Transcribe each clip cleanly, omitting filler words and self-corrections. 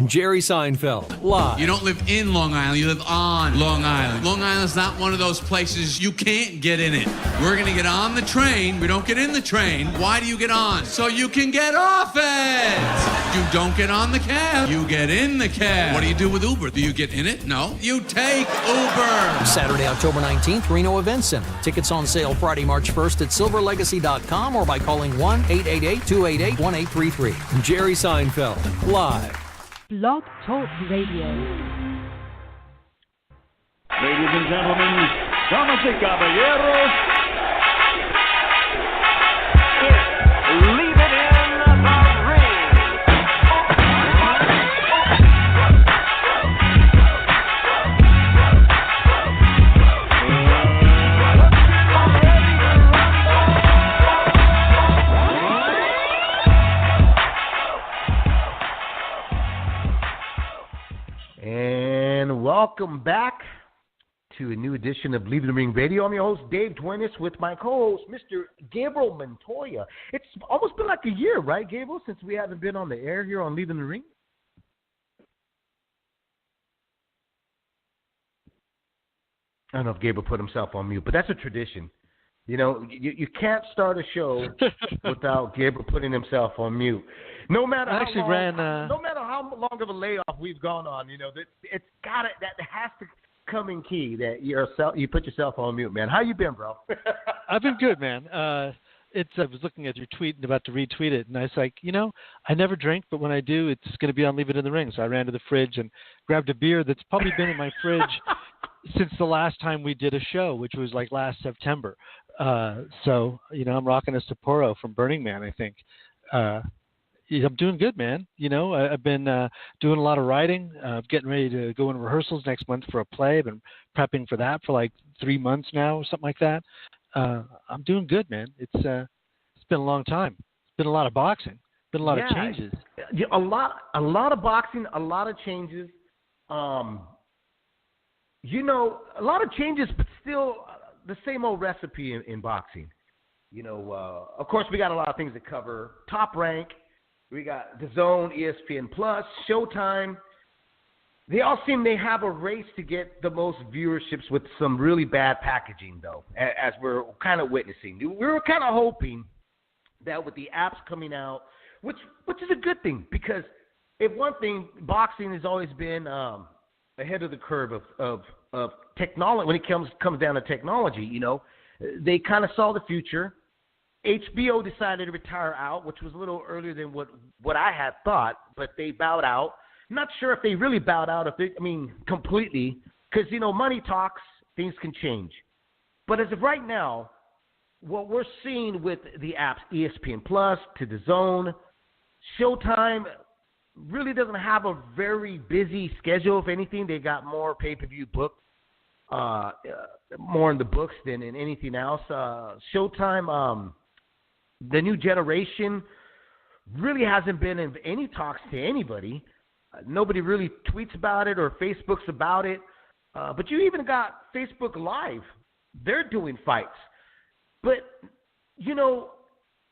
Jerry Seinfeld, live. You don't live in Long Island, you live on Long Island. Long Island's not one of those places you can't get in it. We're going to get on the train. We don't get in the train. Why do you get on? So you can get off it. You don't get on the cab. You get in the cab. What do you do with Uber? Do you get in it? No. You take Uber. Saturday, October 19th, Reno Event Center. Tickets on sale Friday, March 1st at silverlegacy.com or by calling 1-888-288-1833. Jerry Seinfeld, live. Blog Talk Radio. Ladies and gentlemen, damas y caballeros, leave it in the ring. And welcome back to a new edition of Leave the Ring Radio. I'm your host, Dave Duenez, with my co-host, Mr. Gabriel Montoya. It's almost been like a year, right, Gabriel, since we haven't been on the air here on Leaving the Ring? I don't know if Gabriel put himself on mute, but that's a tradition. You know, you can't start a show without Gabriel putting himself on mute. No matter no matter how long of a layoff we've gone on, you know, that has to come in key that you put yourself on mute, man. How you been, bro? I've been good, man. I was looking at your tweet and about to retweet it, and I was like, you know, I never drink, but when I do, it's going to be on Leave It in the Ring. So I ran to the fridge and grabbed a beer that's probably been in my fridge since the last time we did a show, which was like last September. So, you know, I'm rocking a Sapporo from Burning Man, I think. I'm doing good, man. You know, I've been doing a lot of writing, getting ready to go in rehearsals next month for a play. I've been prepping for that for like 3 months now or something like that. I'm doing good, man. It's been a long time. It's been a lot of boxing. Been a lot of changes. A lot of boxing, a lot of changes. You know, a lot of changes, but still the same old recipe in boxing. You know, of course, we got a lot of things to cover. Top Rank, we got DAZN, ESPN Plus, Showtime. They all seem they have a race to get the most viewerships with some really bad packaging, though, as we're kind of witnessing. We were kind of hoping that with the apps coming out, which is a good thing, because if one thing, boxing has always been ahead of the curve of technology when it comes down to technology. You know, they kind of saw the future. HBO decided to retire out, which was a little earlier than what I had thought, but they bowed out. I'm not sure if they really bowed out, completely, because, you know, money talks, things can change. But as of right now, what we're seeing with the apps, ESPN Plus to DAZN, Showtime really doesn't have a very busy schedule. If anything, they got more pay-per-view booked, more in the books than in anything else. Showtime, the new generation really hasn't been in any talks to anybody. Nobody really tweets about it or Facebooks about it. But you even got Facebook Live. They're doing fights. But, you know,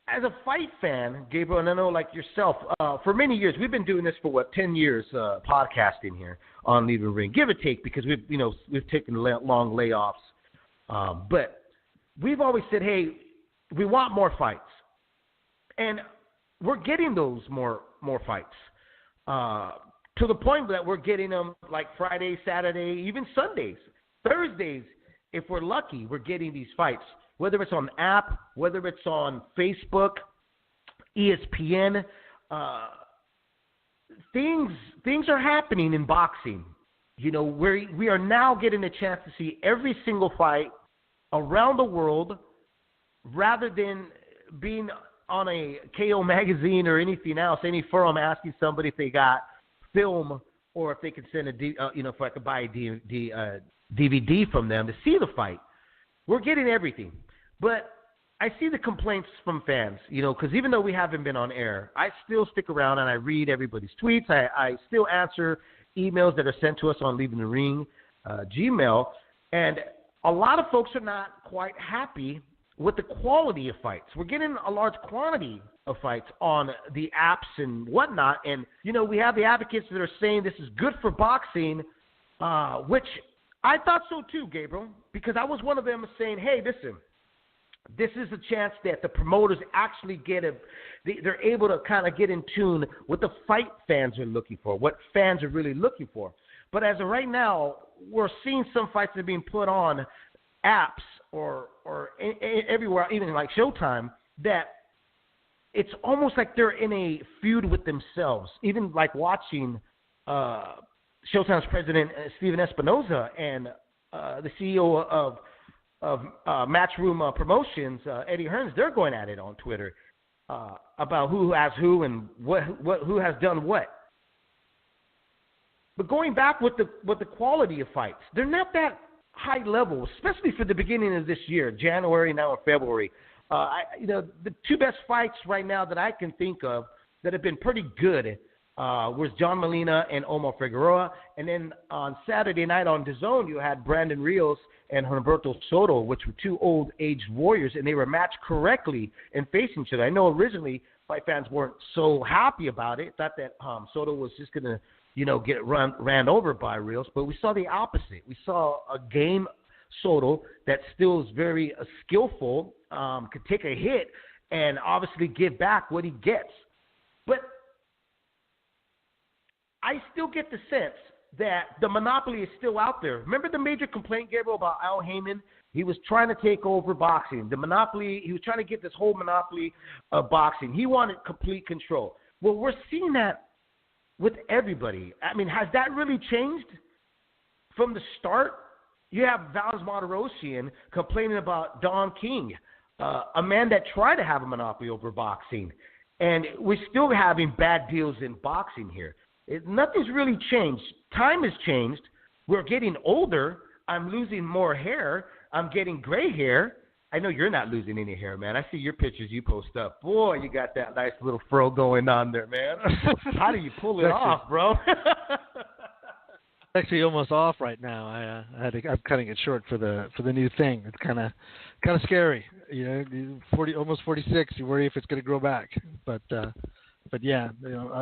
as a fight fan, Gabriel, and I know like yourself, for many years, we've been doing this for 10 years, podcasting here on Leave the Ring, give or take, because we've taken long layoffs. But we've always said, hey, we want more fights. And we're getting those more fights, to the point that we're getting them like Friday, Saturday, even Sundays, Thursdays. If we're lucky, we're getting these fights, whether it's on app, whether it's on Facebook, ESPN. Things are happening in boxing. You know, we are now getting a chance to see every single fight around the world, rather than being on a KO magazine or anything else, any forum asking somebody if they got film or if they can send if I could buy a DVD from them to see the fight. We're getting everything. But I see the complaints from fans, you know, because even though we haven't been on air, I still stick around and I read everybody's tweets. I still answer emails that are sent to us on Leaving the Ring Gmail. And a lot of folks are not quite happy with the quality of fights. We're getting a large quantity of fights on the apps and whatnot. And, we have the advocates that are saying this is good for boxing, which I thought so too, Gabriel, because I was one of them saying, hey, listen, this is a chance that the promoters actually they're able to kind of get in tune with the fight fans are looking for, what fans are really looking for. But as of right now, we're seeing some fights that are being put on apps or everywhere, even like Showtime, that it's almost like they're in a feud with themselves. Even like watching Showtime's president, Steven Espinoza, and the CEO of Matchroom Promotions, Eddie Hearns, they're going at it on Twitter about who has who and who has done what. But going back with the quality of fights, they're not that high level, especially for the beginning of this year, January, now in February. The two best fights right now that I can think of that have been pretty good was John Molina and Omar Figueroa. And then on Saturday night on DAZN, you had Brandon Rios and Humberto Soto, which were two old-aged warriors, and they were matched correctly in facing each other. I know originally fight fans weren't so happy about it, thought that Soto was just going to get ran over by Rios, but we saw the opposite. We saw a game Soto that still is very skillful, could take a hit and obviously give back what he gets. But I still get the sense that the monopoly is still out there. Remember the major complaint, Gabriel, about Al Heyman? He was trying to take over boxing. The monopoly, he was trying to get this whole monopoly of boxing. He wanted complete control. Well, we're seeing that with everybody. I mean, has that really changed from the start? You have Valis Martirosyan complaining about Don King, a man that tried to have a monopoly over boxing. And we're still having bad deals in boxing here. Nothing's really changed. Time has changed. We're getting older. I'm losing more hair. I'm getting gray hair. I know you're not losing any hair, man. I see your pictures you post up. Boy, you got that nice little fro going on there, man. How do you pull it off, bro? Actually almost off right now. I'm cutting it short for the new thing. It's kind of scary. Almost 46. You worry if it's going to grow back. But yeah,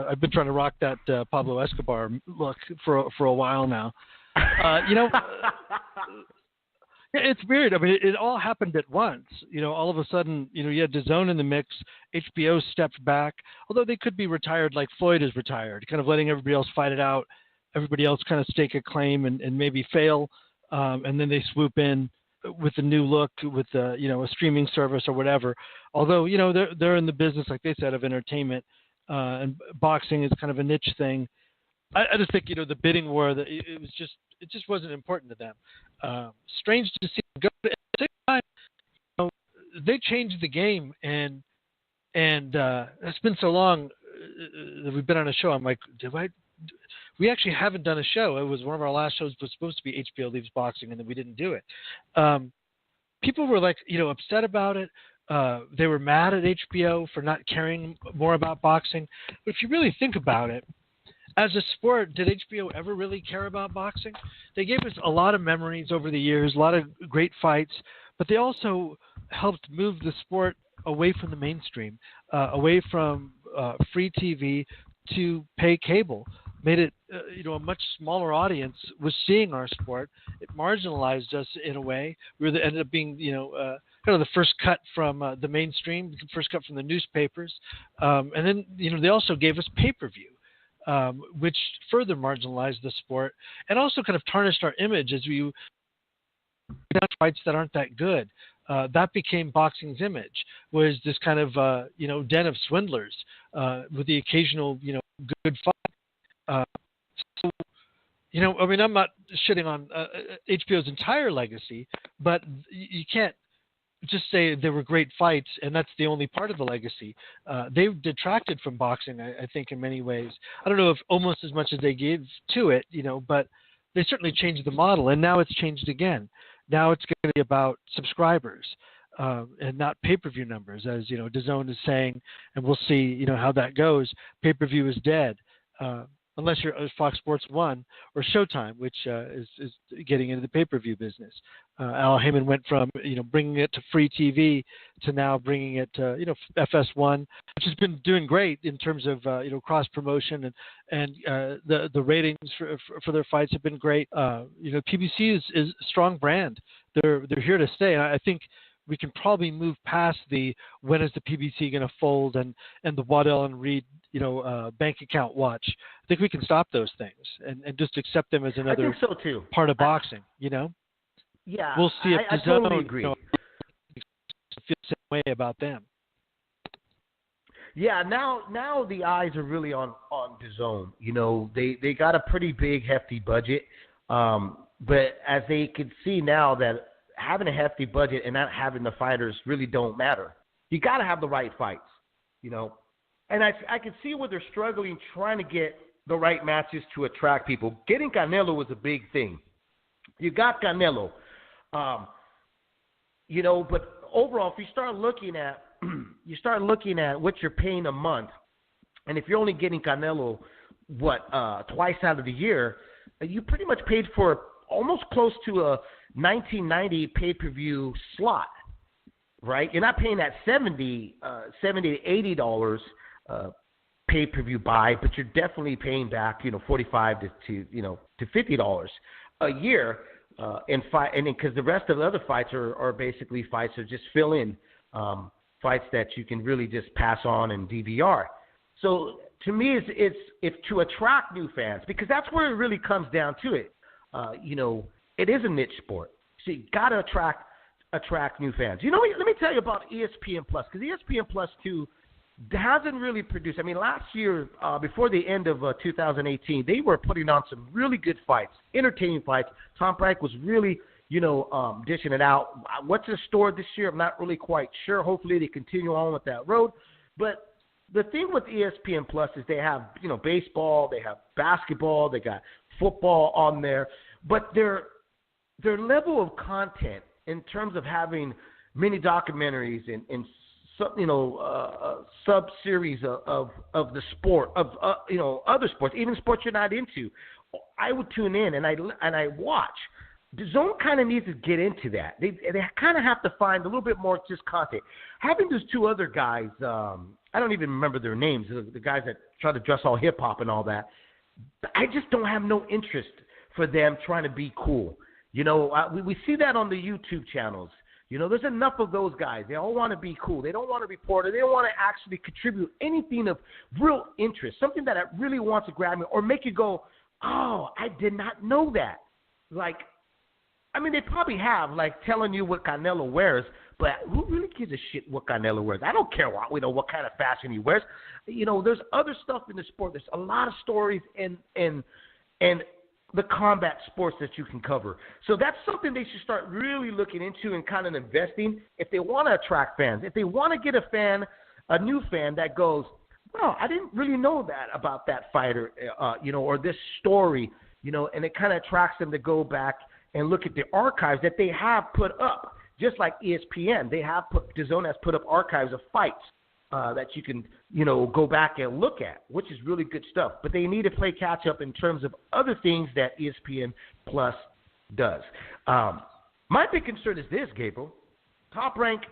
I've been trying to rock that Pablo Escobar look for a while now. It's weird. I mean, it all happened at once. All of a sudden, you had DAZN in the mix. HBO stepped back, although they could be retired like Floyd is retired, kind of letting everybody else fight it out. Everybody else kind of stake a claim and maybe fail, and then they swoop in with a new look, with a streaming service or whatever. Although they're in the business, like they said, of entertainment, and boxing is kind of a niche thing. I just think the bidding war, that it just wasn't important to them. Strange to see them go. At the same time, they changed the game, and it's been so long that we've been on a show. I'm like, we actually haven't done a show. It was one of our last shows was supposed to be HBO Leaves Boxing, and then we didn't do it. People were like, upset about it. They were mad at HBO for not caring more about boxing. But if you really think about it, as a sport, did HBO ever really care about boxing? They gave us a lot of memories over the years, a lot of great fights, but they also helped move the sport away from the mainstream, away from free TV to pay cable. Made it, a much smaller audience was seeing our sport. It marginalized us in a way. We ended up being, kind of the first cut from the mainstream, the first cut from the newspapers. And then, they also gave us pay-per-view, which further marginalized the sport and also kind of tarnished our image as we fights that aren't that good. That became boxing's image, was this kind of, den of swindlers with the occasional, good fight. I'm not shitting on HBO's entire legacy, but you can't just say there were great fights and that's the only part of the legacy. They detracted from boxing, I think, in many ways. I don't know if almost as much as they gave to it, but they certainly changed the model, and now it's changed again. Now it's going to be about subscribers and not pay-per-view numbers, as DAZN is saying, and we'll see, how that goes. Pay-per-view is dead. unless you're Fox Sports 1 or Showtime, which is getting into the pay-per-view business. Al Heyman went from, bringing it to free TV to now bringing it to, FS1, which has been doing great in terms of, cross-promotion and the ratings for their fights have been great. PBC is a strong brand. They're here to stay. And I think we can probably move past the when is the PBC going to fold and the Waddell and Reed, bank account watch. I think we can stop those things and just accept them as another I think so too. part of boxing, Yeah, we'll see if I the totally zone agree. feel the same way about them. Yeah, now the eyes are really on DAZN. They got a pretty big, hefty budget, but as they can see now that having a hefty budget and not having the fighters really don't matter. You got to have the right fights, And I can see where they're struggling trying to get the right matches to attract people. Getting Canelo was a big thing. You got Canelo, but overall, if you start looking at what you're paying a month, and if you're only getting Canelo, twice out of the year, you pretty much paid for almost close to a 1990 pay-per-view slot, right? You're not paying that $70 to $80 pay-per-view buy, but you're definitely paying back, $45 to $50 a year, and because the rest of the other fights are basically fights that just fill in, fights that you can really just pass on and DVR. So to me, it's to attract new fans, because that's where it really comes down to it. It is a niche sport, so you got to attract new fans. Let me tell you about ESPN Plus, because ESPN Plus 2 hasn't really produced. I mean, last year, before the end of 2018, they were putting on some really good fights, entertaining fights. Tom Frank was really, dishing it out. What's in store this year, I'm not really quite sure. Hopefully they continue on with that road. But the thing with ESPN Plus is they have, baseball, they have basketball, they got football on there. But their level of content in terms of having mini documentaries and sub-series of the sport, of other sports, even sports you're not into, I would tune in and I watch. DAZN kind of needs to get into that. They kind of have to find a little bit more just content. Having those two other guys, I don't even remember their names, the guys that try to dress all hip-hop and all that, I just don't have no interest for them trying to be cool. We see that on the YouTube channels. There's enough of those guys. They all want to be cool. They don't want to report it. They don't want to actually contribute anything of real interest, something that really wants to grab me or make you go, oh, I did not know that. They probably have, telling you what Canelo wears, but who really gives a shit what Canelo wears? I don't care what kind of fashion he wears. There's other stuff in the sport. There's a lot of stories and the combat sports that you can cover. So that's something they should start really looking into and kind of investing if they want to attract fans. If they want to get a new fan that goes, well, I didn't really know that about that fighter, or this story, and it kind of attracts them to go back and look at the archives that they have put up. Just like ESPN, DAZN has put up archives of fights that you can, go back and look at, which is really good stuff. But they need to play catch up in terms of other things that ESPN Plus does. My big concern is this, Gabriel. Top Rank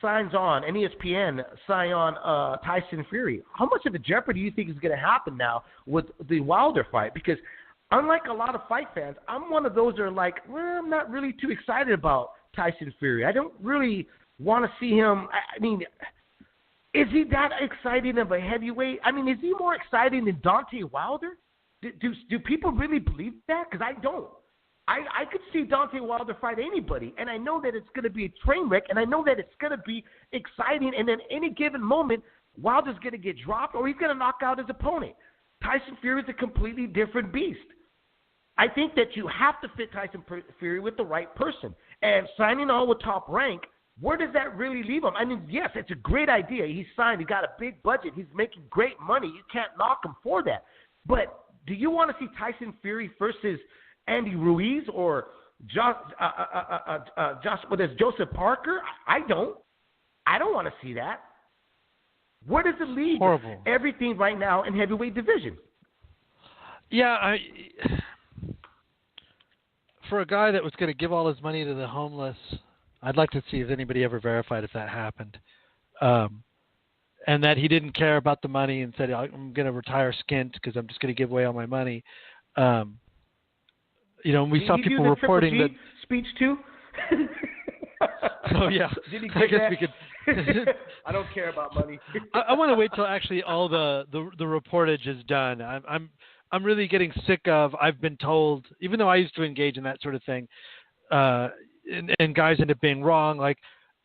signs on, and ESPN sign on Tyson Fury. How much of a jeopardy do you think is going to happen now with the Wilder fight? Because unlike a lot of fight fans, I'm one of those that are like, well, I'm not really too excited about Tyson Fury. I don't really want to see him. I mean, is he that exciting of a heavyweight? I mean, is he more exciting than Deontay Wilder? Do people really believe that? Because I don't. I could see Deontay Wilder fight anybody, and I know that it's going to be a train wreck, and I know that it's going to be exciting, and then any given moment, Wilder's going to get dropped or he's going to knock out his opponent. Tyson Fury is a completely different beast. I think that you have to fit Tyson Fury with the right person. And signing on with Top Rank, where does that really leave him? I mean, yes, it's a great idea. He's signed. He's got a big budget. He's making great money. You can't knock him for that. But do you want to see Tyson Fury versus Andy Ruiz or Joseph Parker? I don't. I don't want to see that. Where does it leave Horrible. everything right now in heavyweight division? Yeah, for a guy that was going to give all his money to the homeless, I'd like to see if anybody ever verified if that happened. And that he didn't care about the money and said, I'm going to retire skint because I'm just going to give away all my money. We saw people reporting that speech too. Oh yeah, Did he I guess that? we could. I don't care about money. I want to wait till actually all the reportage is done. I'm really getting sick of. I've been told, even though I used to engage in that sort of thing, and guys end up being wrong. Like,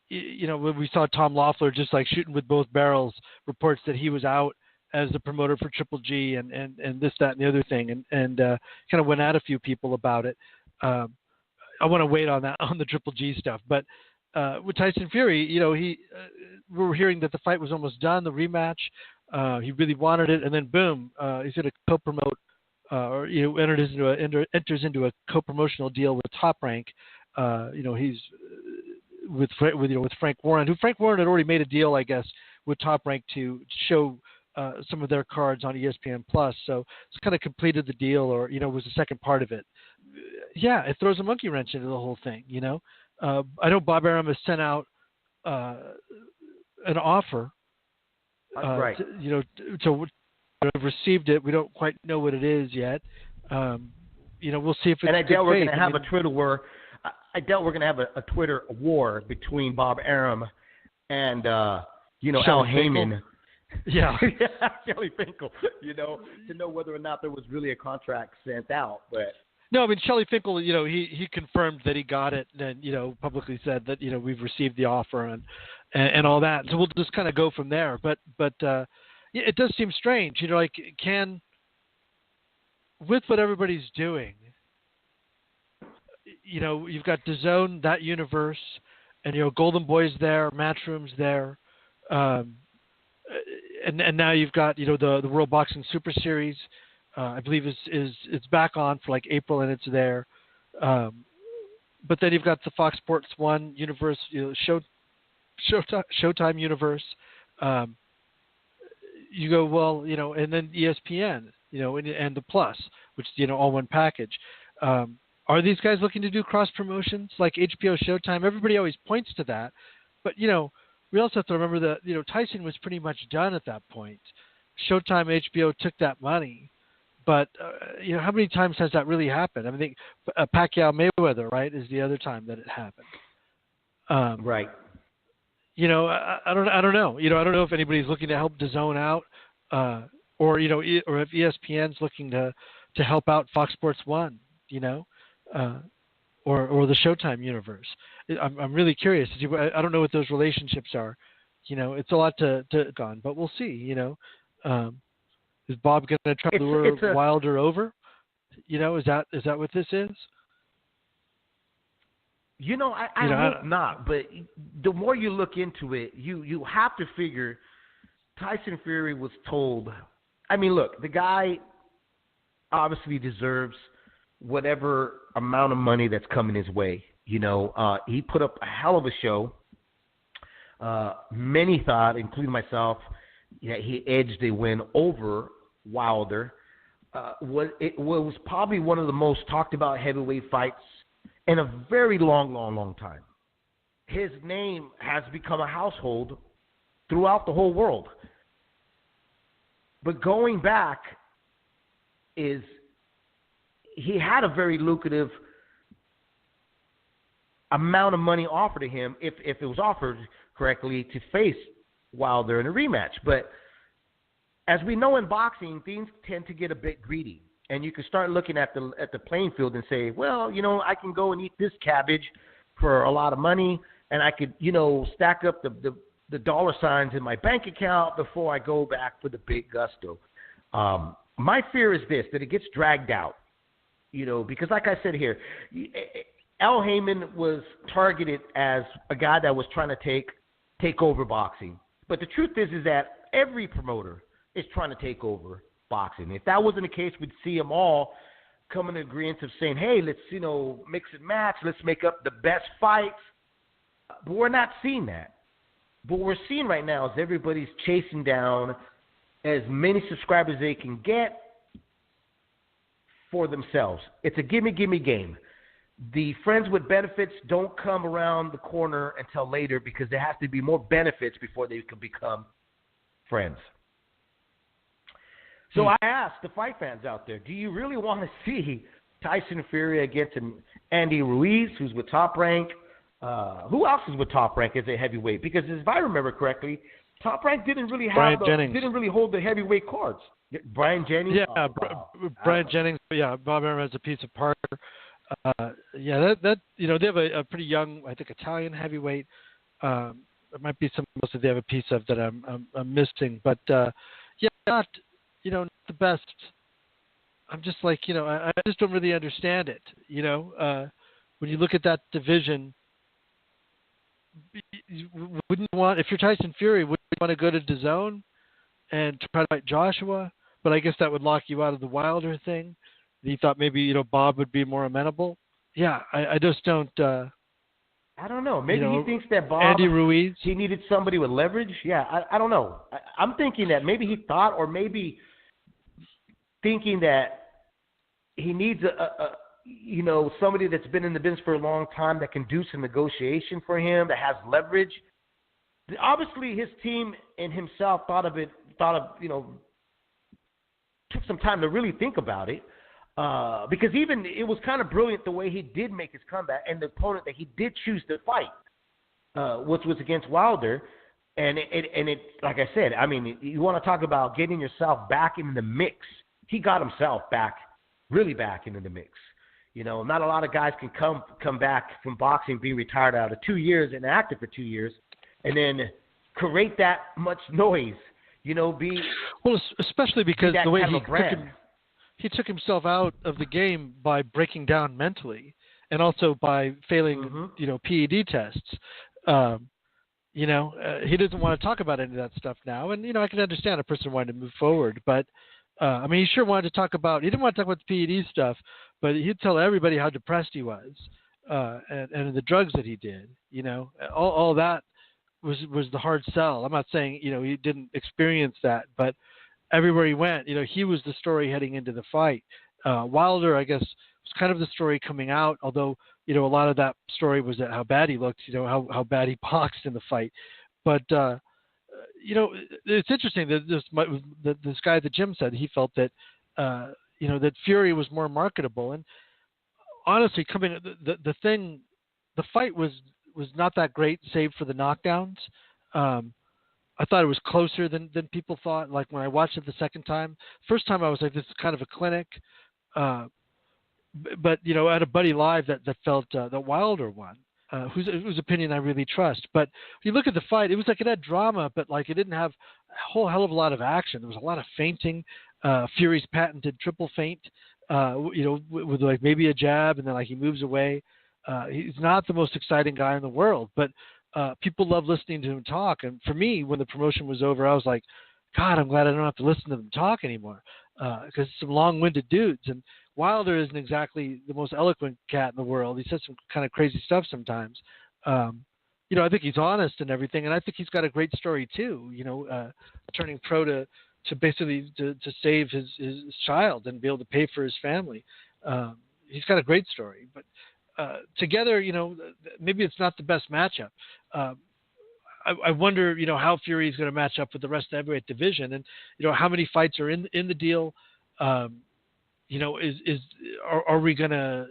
when we saw Tom Loeffler just like shooting with both barrels, reports that he was out as the promoter for Triple G and this, that, and the other thing, and kind of went at a few people about it. I want to wait on that, on the Triple G stuff. But with Tyson Fury, we were hearing that the fight was almost done, the rematch. He really wanted it, and then boom, he's going to co-promote, or enters into a co-promotional deal with Top Rank. He's with Frank Warren, who Frank Warren had already made a deal, I guess, with Top Rank to show some of their cards on ESPN Plus. So it's kind of completed the deal, or was the second part of it. Yeah, it throws a monkey wrench into the whole thing. I know Bob Arum has sent out an offer. Right. To have received it. We don't quite know what it is yet. We'll see if it's. And I doubt we're going to have a Twitter war. I doubt we're going to have a Twitter war between Bob Arum and Al Heyman. Yeah. Shelly Finkel. To know whether or not there was really a contract sent out, but. No, I mean, Shelly Finkel, he confirmed that he got it and, publicly said that, we've received the offer and all that. So we'll just kind of go from there. But it does seem strange, with what everybody's doing, you've got DAZN, that universe, and, Golden Boy's there, Matchroom's there. And now you've got, the World Boxing Super Series. I believe it's back on for like April, and it's there. But then you've got the Fox Sports 1 universe, Showtime universe. You go, well, and then ESPN, and the Plus, which all one package. Are these guys looking to do cross promotions like HBO, Showtime? Everybody always points to that, but we also have to remember that Tyson was pretty much done at that point. Showtime, HBO took that money. But, how many times has that really happened? I think Pacquiao Mayweather, right, is the other time that it happened. Right. I don't know. I don't know if anybody's looking to help DAZN out, or if ESPN's looking to help out Fox Sports 1, or the Showtime universe. I'm really curious. I don't know what those relationships are. It's a lot to go on, but we'll see. Is Bob going to try to lure Wilder over? Is that what this is? I hope not. But the more you look into it, you have to figure Tyson Fury was told. I mean, look, the guy obviously deserves whatever amount of money that's coming his way. He put up a hell of a show. Many thought, including myself, he edged a win over Wilder. It was probably one of the most talked about heavyweight fights in a very long time. His name has become a household throughout the whole world. But going back he had a very lucrative amount of money offered to him if it was offered correctly to face Wilder in a rematch. But as we know in boxing, things tend to get a bit greedy, and you can start looking at the playing field and say, well, I can go and eat this cabbage for a lot of money, and I could, stack up the dollar signs in my bank account before I go back for the big gusto. My fear is this, that it gets dragged out, because like I said here, Al Heyman was targeted as a guy that was trying to take over boxing. But the truth is that every promoter is trying to take over boxing. If that wasn't the case, we'd see them all come in agreement of saying, hey, let's, mix and match. Let's make up the best fights. But we're not seeing that. What we're seeing right now is everybody's chasing down as many subscribers they can get for themselves. It's a gimme game. The friends with benefits don't come around the corner until later because there has to be more benefits before they can become friends. So I asked the fight fans out there, do you really want to see Tyson Fury against Andy Ruiz, who's with Top Rank? Who else is with Top Rank as a heavyweight? Because if I remember correctly, Top Rank didn't really hold the heavyweight cards. Brian Jennings. Yeah, Brian Jennings. Yeah, Bob Arum has a piece of Parker. That they have a pretty young, I think, Italian heavyweight. It might be something else that they have a piece of that I'm missing, but not the best. I'm just like, I just don't really understand it. When you look at that division, wouldn't you want, if you're Tyson Fury, wouldn't you want to go to DAZN and try to fight Joshua? But I guess that would lock you out of the Wilder thing. He thought maybe, Bob would be more amenable. Yeah, I just don't. I don't know. Maybe he thinks that Bob, Andy Ruiz, he needed somebody with leverage. Yeah, I don't know. I'm thinking that maybe he thought, or maybe thinking that he needs somebody that's been in the business for a long time that can do some negotiation for him, that has leverage. Obviously, his team and himself took some time to really think about it. Because even it was kind of brilliant the way he did make his comeback and the opponent that he did choose to fight, which was against Wilder. And it, like I said, I mean, you want to talk about getting yourself back in the mix. He got himself really back into the mix. Not a lot of guys can come back from boxing, being retired out of 2 years and active for 2 years, and then create that much noise. Especially because the way he took himself out of the game by breaking down mentally, and also by failing, PED tests. He doesn't want to talk about any of that stuff now, and I can understand a person wanting to move forward, but he sure wanted to talk about. He didn't want to talk about the PED stuff, but he'd tell everybody how depressed he was, and the drugs that he did. All that was the hard sell. I'm not saying he didn't experience that, but everywhere he went, he was the story heading into the fight. Wilder, I guess, was kind of the story coming out, although, a lot of that story was that how bad he looked, how bad he boxed in the fight. But, it's interesting that this guy at the gym said he felt that, that Fury was more marketable. And honestly, the fight was not that great, save for the knockdowns. I thought it was closer than people thought. Like when I watched it the second time, first time I was like, this is kind of a clinic. But I had a buddy live that felt that Wilder won, whose opinion I really trust. But if you look at the fight, it was like it had drama, but like it didn't have a whole hell of a lot of action. There was a lot of feinting. Fury's patented triple feint, with like maybe a jab, and then like he moves away. He's not the most exciting guy in the world, but people love listening to him talk. And for me, when the promotion was over, I was like, God, I'm glad I don't have to listen to them talk anymore, because some long-winded dudes. And Wilder isn't exactly the most eloquent cat in the world. He says some kind of crazy stuff sometimes. I think he's honest and everything, and I think he's got a great story too. Turning pro to basically to save his child and be able to pay for his family. He's got a great story, but together, maybe it's not the best matchup. I wonder, how Fury is going to match up with the rest of the heavyweight division, and how many fights are in the deal. Are we going to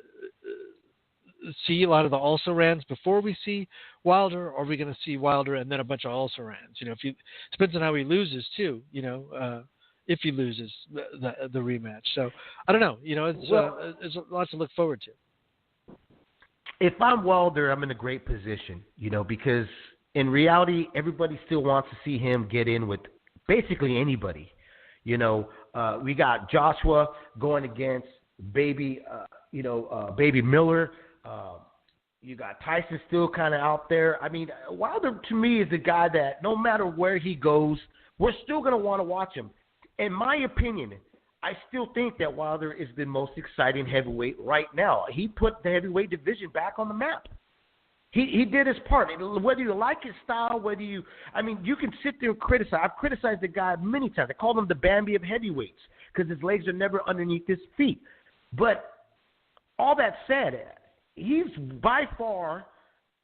see a lot of the also-rans before we see Wilder, or are we going to see Wilder and then a bunch of also-rans? Depends on how he loses too. If he loses the rematch. So I don't know. There's a lot to look forward to. If I'm Wilder, I'm in a great position, because in reality, everybody still wants to see him get in with basically anybody. We got Joshua going against Baby Miller. You got Tyson still kind of out there. I mean, Wilder to me is the guy that no matter where he goes, we're still going to want to watch him. In my opinion, I still think that Wilder is the most exciting heavyweight right now. He put the heavyweight division back on the map. He did his part. Whether you like his style, you can sit there and criticize. I've criticized the guy many times. I called him the Bambi of heavyweights because his legs are never underneath his feet. But all that said, he's by far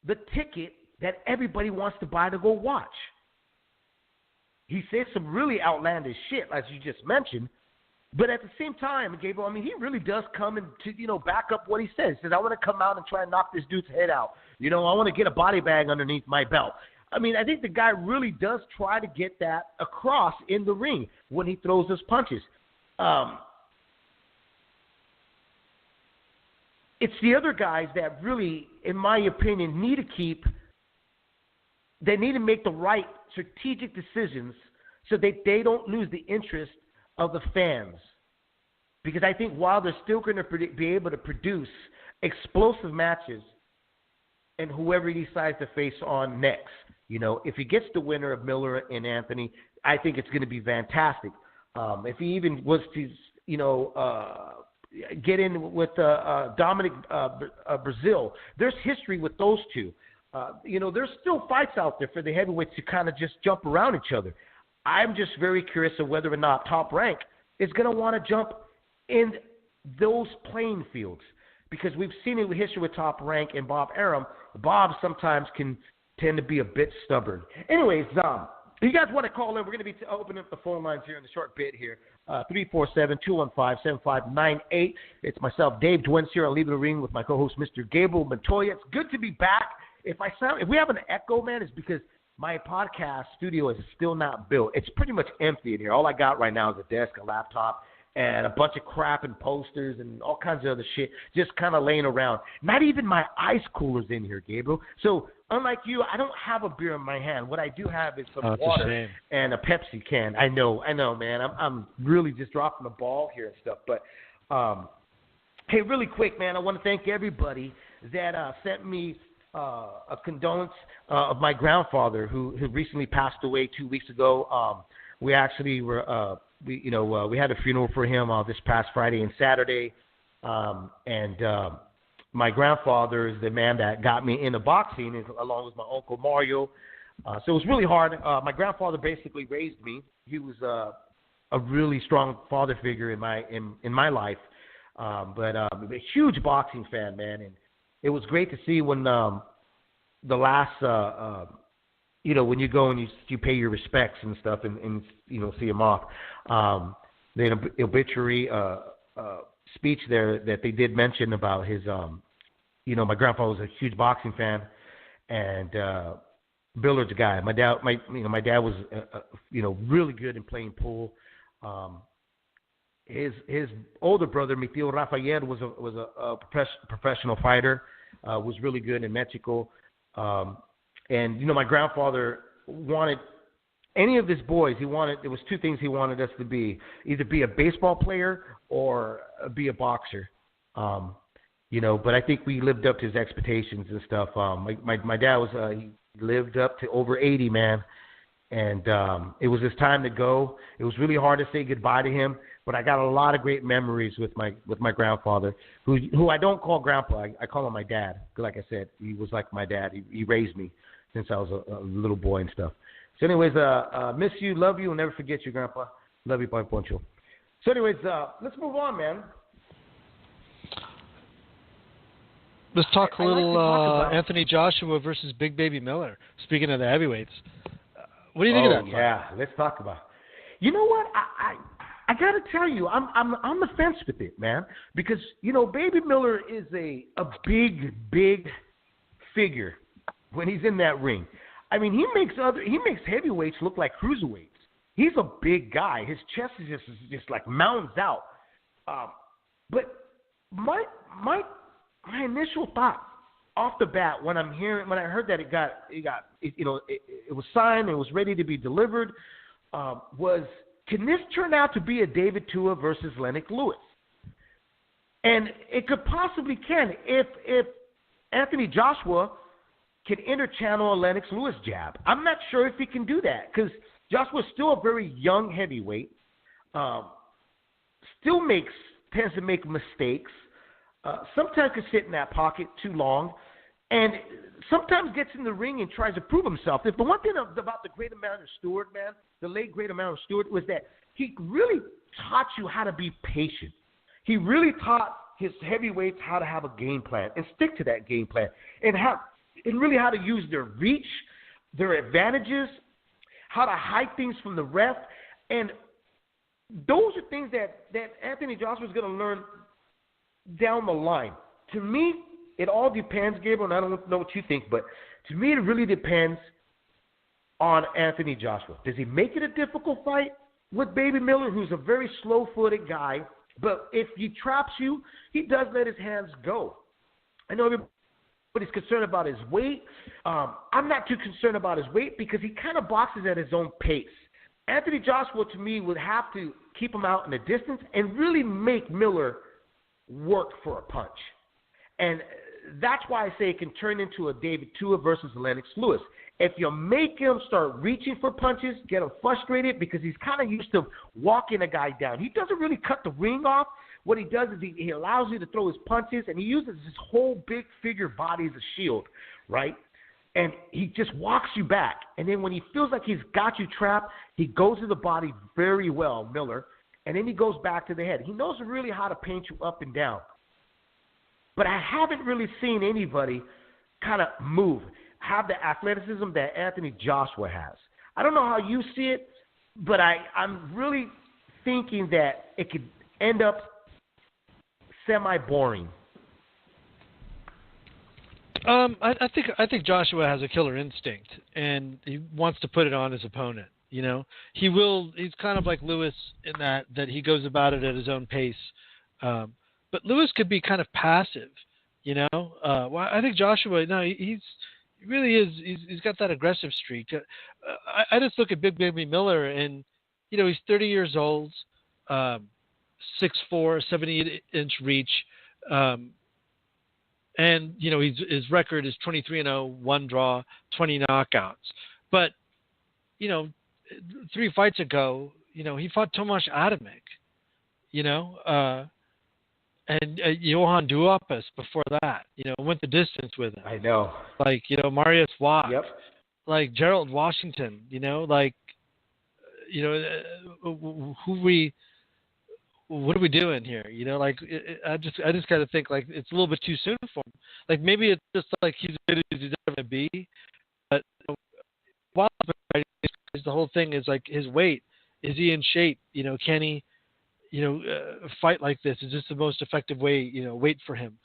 the ticket that everybody wants to buy to go watch. He says some really outlandish shit, as you just mentioned. But at the same time, Gabriel, I mean, he really does come and to, back up what he says. He says, I want to come out and try and knock this dude's head out. I want to get a body bag underneath my belt. I mean, I think the guy really does try to get that across in the ring when he throws his punches. It's the other guys that really, in my opinion, need to make the right strategic decisions so that they don't lose the interest of the fans. Because I think while they're still going to be able to produce explosive matches and whoever he decides to face on next, if he gets the winner of Miller and Anthony, I think it's going to be fantastic. If he even was to, get in with Dominic Brazil, there's history with those two. There's still fights out there for the heavyweights to kind of just jump around each other. I'm just very curious of whether or not Top Rank is going to want to jump in those playing fields, because we've seen it with history with Top Rank and Bob Arum. Bob sometimes can tend to be a bit stubborn. Anyways, you guys want to call in? We're going to be opening up the phone lines here in a short bit here. 347-215-7598. It's myself, Dave Duenez, here. I'll leave the ring with my co-host, Mr. Gabriel Montoya. It's good to be back. If we have an echo, man, it's because my podcast studio is still not built. It's pretty much empty in here. All I got right now is a desk, a laptop, and a bunch of crap and posters and all kinds of other shit just kind of laying around. Not even my ice cooler's in here, Gabriel. So unlike you, I don't have a beer in my hand. What I do have is some water and a Pepsi can. I know, man. I'm really just dropping the ball here and stuff. But, hey, really quick, man, I want to thank everybody that sent me a condolence of my grandfather who recently passed away 2 weeks ago. We actually were, we had a funeral for him this past Friday and Saturday. My grandfather is the man that got me into boxing, along with my uncle Mario. So it was really hard. My grandfather basically raised me. He was a really strong father figure in my life, but a huge boxing fan, man. And it was great to see when the last, when you go and you pay your respects and stuff and see him off. The obituary speech there that they did mention about his, my grandfather was a huge boxing fan and billiards guy. My dad was, really good in playing pool. His older brother, Miguel Rafael, was a professional fighter, was really good in Mexico. And my grandfather wanted any of his boys. There was two things he wanted us to be: either be a baseball player or be a boxer. But I think we lived up to his expectations and stuff. My dad he lived up to over 80, man. And it was his time to go. It was really hard to say goodbye to him, but I got a lot of great memories with my grandfather, who I don't call grandpa. I call him my dad. Like I said, he was like my dad. He raised me since I was a little boy and stuff. So anyways, miss you, love you, and never forget you, Grandpa. Love you, Pai Poncho. So anyways, let's move on, man. Let's talk a little Anthony Joshua versus Big Baby Miller. Speaking of the heavyweights. What do you think of that? Yeah, let's talk about it. You know what? I got to tell you, I'm on the fence with it, man, because Baby Miller is a big figure when he's in that ring. I mean, he makes heavyweights look like cruiserweights. He's a big guy. His chest is just like mountains out. But my initial thought off the bat when I heard that it was signed and it was ready to be delivered, was, can this turn out to be a David Tua versus Lennox Lewis? And it could possibly if Anthony Joshua can interchannel a Lennox Lewis jab. I'm not sure if he can do that because Joshua's still a very young heavyweight, tends to make mistakes, sometimes can sit in that pocket too long, and sometimes gets in the ring and tries to prove himself. If the one thing about the great Amanda Stewart, man, the late great Amanda Stewart, was that he really taught you how to be patient. He really taught his heavyweights how to have a game plan and stick to that game plan, and really how to use their reach, their advantages, how to hide things from the ref. And those are things that Anthony Joshua is going to learn down the line. To me, it all depends, Gabriel, and I don't know what you think, but to me it really depends on Anthony Joshua. Does he make it a difficult fight with Baby Miller, who's a very slow-footed guy? But if he traps you, he does let his hands go. I know everybody's concerned about his weight. I'm not too concerned about his weight because he kind of boxes at his own pace. Anthony Joshua, to me, would have to keep him out in the distance and really make Miller work for a punch. And that's why I say it can turn into a David Tua versus Lennox Lewis. If you make him start reaching for punches, get him frustrated because he's kind of used to walking a guy down. He doesn't really cut the ring off. What he does is he allows you to throw his punches, and he uses his whole big figure body as a shield, right? And he just walks you back. And then when he feels like he's got you trapped, he goes to the body very well, Miller, and then he goes back to the head. He knows really how to paint you up and down. But I haven't really seen anybody kind of move, have the athleticism that Anthony Joshua has. I don't know how you see it, but I'm really thinking that it could end up semi-boring. I think Joshua has a killer instinct, and he wants to put it on his opponent. You know, he's kind of like Lewis in that he goes about it at his own pace. But Lewis could be kind of passive, you know. Well, I think Joshua, no, he really is. He's got that aggressive streak. I just look at Big Baby Miller, and you know, he's 30 years old, 6'4", 78-inch reach, and you know, his record is 23-0, 1 draw, 20 knockouts. But you know, 3 fights ago, you know, he fought Tomasz Adamek, you know. And Johan Duopas before that, you know, went the distance with him. I know. Like, you know, Marius Watt. Yep. Like Gerald Washington, you know, like, you know, what are we doing here? You know, like, I just kind of think, like, it's a little bit too soon for him. Like, maybe it's just like he's as good as he's ever going to be. But while the whole thing is, like, his weight. Is he in shape? You know, can he, you know, fight like this? Is this the most effective way, you know, wait for him?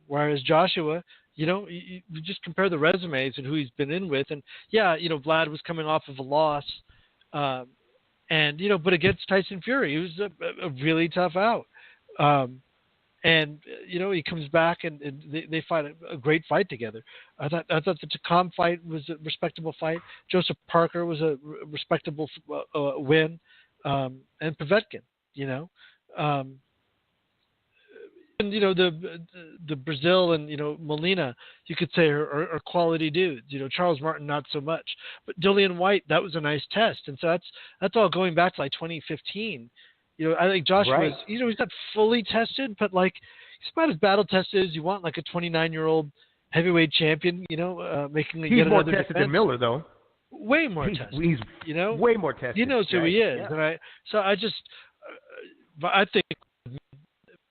Whereas Joshua, you know, you just compare the resumes and who he's been in with. And, yeah, you know, Vlad was coming off of a loss. And, you know, but against Tyson Fury, it was a really tough out. And, you know, he comes back and they fight a great fight together. I thought the Takam fight was a respectable fight. Joseph Parker was a respectable win. And Povetkin. You know, and you know the Brazil and you know Molina, you could say are quality dudes. You know, Charles Martin not so much, but Dillian White, that was a nice test, and so that's all going back to like 2015. You know, I think Joshua is, you know, he's not fully tested, but like he's about as battle tested as you want, like a 29-year-old heavyweight champion. You know, making he's more tested than Miller though. Way more tested. He's you know way more tested. He knows who he is, yeah. and I think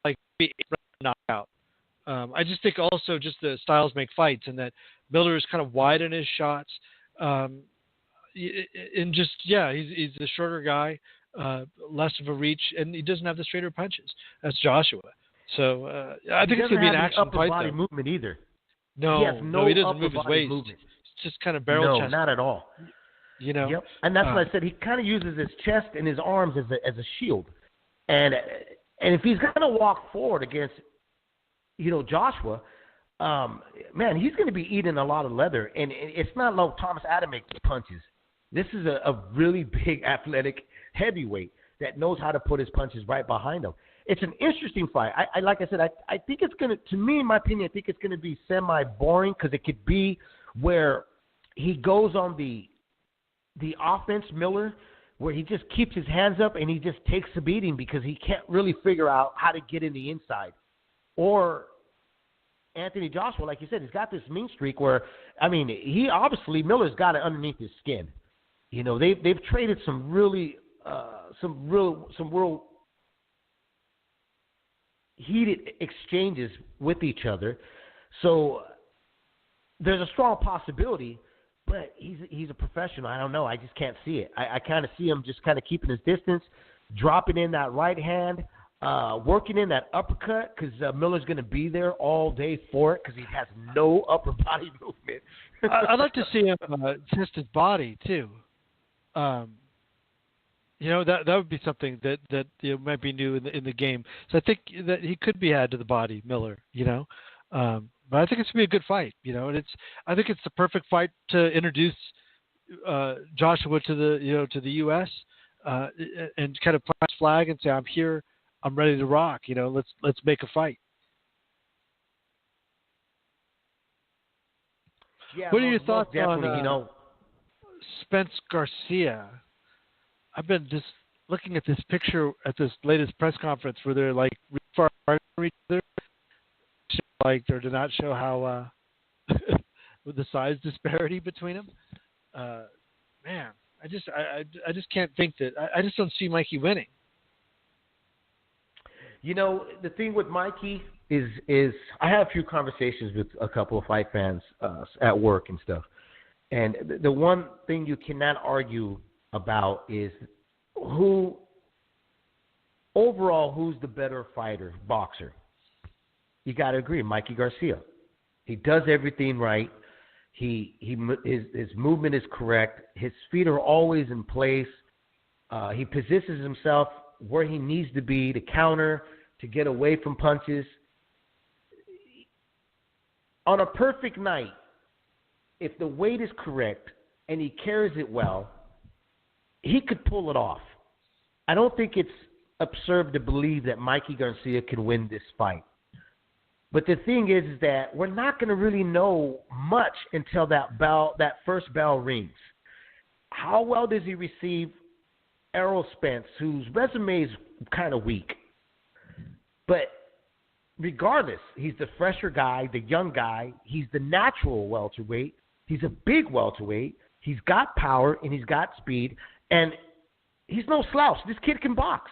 like be knockout. I just think also just the styles make fights, and that Miller is kind of wide in his shots. And just he's the shorter guy, less of a reach, and he doesn't have the straighter punches. That's Joshua. So I think it's gonna be an action upper fight. Body movement either. No, he has no he doesn't move his waist. Movement. It's just kind of barrel chest. No, not at all. You know. Yep. And that's what I said. He kind of uses his chest and his arms as a shield. And if he's going to walk forward against, you know, Joshua, man, he's going to be eating a lot of leather. And it's not like Thomas Adamek punches. This is a really big athletic heavyweight that knows how to put his punches right behind him. It's an interesting fight. Like I said, I think it's going to me, in my opinion, I think it's going to be semi-boring because it could be where he goes on the offense, Miller, where he just keeps his hands up and he just takes the beating because he can't really figure out how to get in the inside. Or Anthony Joshua, like you said, he's got this mean streak where, I mean, Miller's got it underneath his skin. You know, they've traded some real heated exchanges with each other. So there's a strong possibility, but he's a professional. I don't know. I just can't see it. I kind of see him just kind of keeping his distance, dropping in that right hand, working in that uppercut, because Miller's going to be there all day for it because he has no upper body movement. I'd like to see him test his body too. That would be something that might be new in the game. So I think that he could be added to the body, Miller. But I think it's gonna be a good fight. And I think it's the perfect fight to introduce Joshua to the U.S. And kind of plant his flag and say, I'm here, I'm ready to rock. Let's make a fight. Yeah, what are your thoughts on Spence Garcia? I've been just looking at this picture at this latest press conference where they're like far apart from each other, or do not show how with the size disparity between them. Man, I just can't think that I just don't see Mikey winning. The thing with Mikey is I had a few conversations with a couple of fight fans at work and stuff, and the one thing you cannot argue about is who's the better fighter, boxer. You got to agree, Mikey Garcia. He does everything right. His movement is correct. His feet are always in place. He positions himself where he needs to be to counter, to get away from punches. On a perfect night, if the weight is correct and he carries it well, he could pull it off. I don't think it's absurd to believe that Mikey Garcia can win this fight. But the thing is that we're not going to really know much until that first bell rings. How well does he receive Errol Spence, whose resume is kind of weak? But regardless, he's the fresher guy, the young guy. He's the natural welterweight. He's a big welterweight. He's got power and he's got speed. And he's no slouch. This kid can box.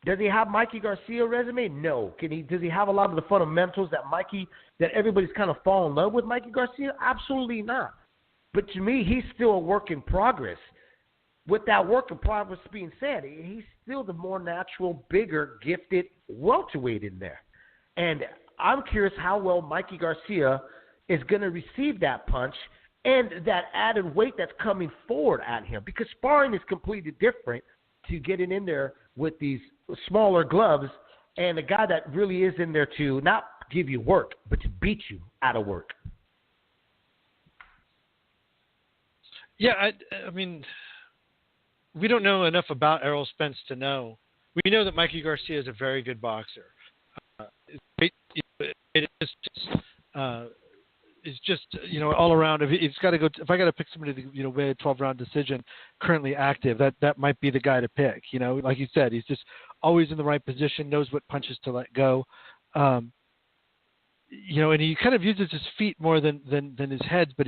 Does he have Mikey Garcia resume? No. Does he have a lot of the fundamentals that everybody's kind of fallen in love with Mikey Garcia? Absolutely not. But to me, he's still a work in progress. With that work in progress being said, he's still the more natural, bigger, gifted welterweight in there. And I'm curious how well Mikey Garcia is going to receive that punch and that added weight that's coming forward at him, because sparring is completely different to getting in there with these smaller gloves and a guy that really is in there to not give you work, but to beat you out of work. Yeah, I mean, we don't know enough about Errol Spence to know. We know that Mikey Garcia is a very good boxer. It's just all around. If I got to pick somebody to win a 12-round decision, currently active, that might be the guy to pick. Like you said, he's just always in the right position, knows what punches to let go. And he kind of uses his feet more than his head, but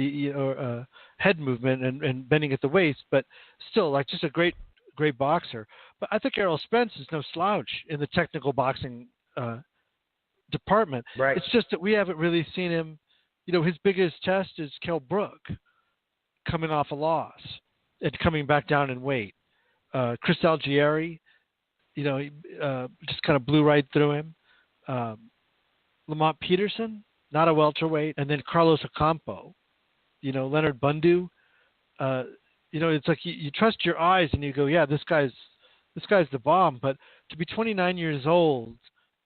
head movement and bending at the waist. But still, like, just a great boxer. But I think Errol Spence is no slouch in the technical boxing department. Right. It's just that we haven't really seen him. His biggest test is Kell Brook, coming off a loss and coming back down in weight. Chris Algieri, just kind of blew right through him. Lamont Peterson, not a welterweight, and then Carlos Ocampo. Leonard Bundu. It's like you trust your eyes and you go, yeah, this guy's the bomb. But to be 29 years old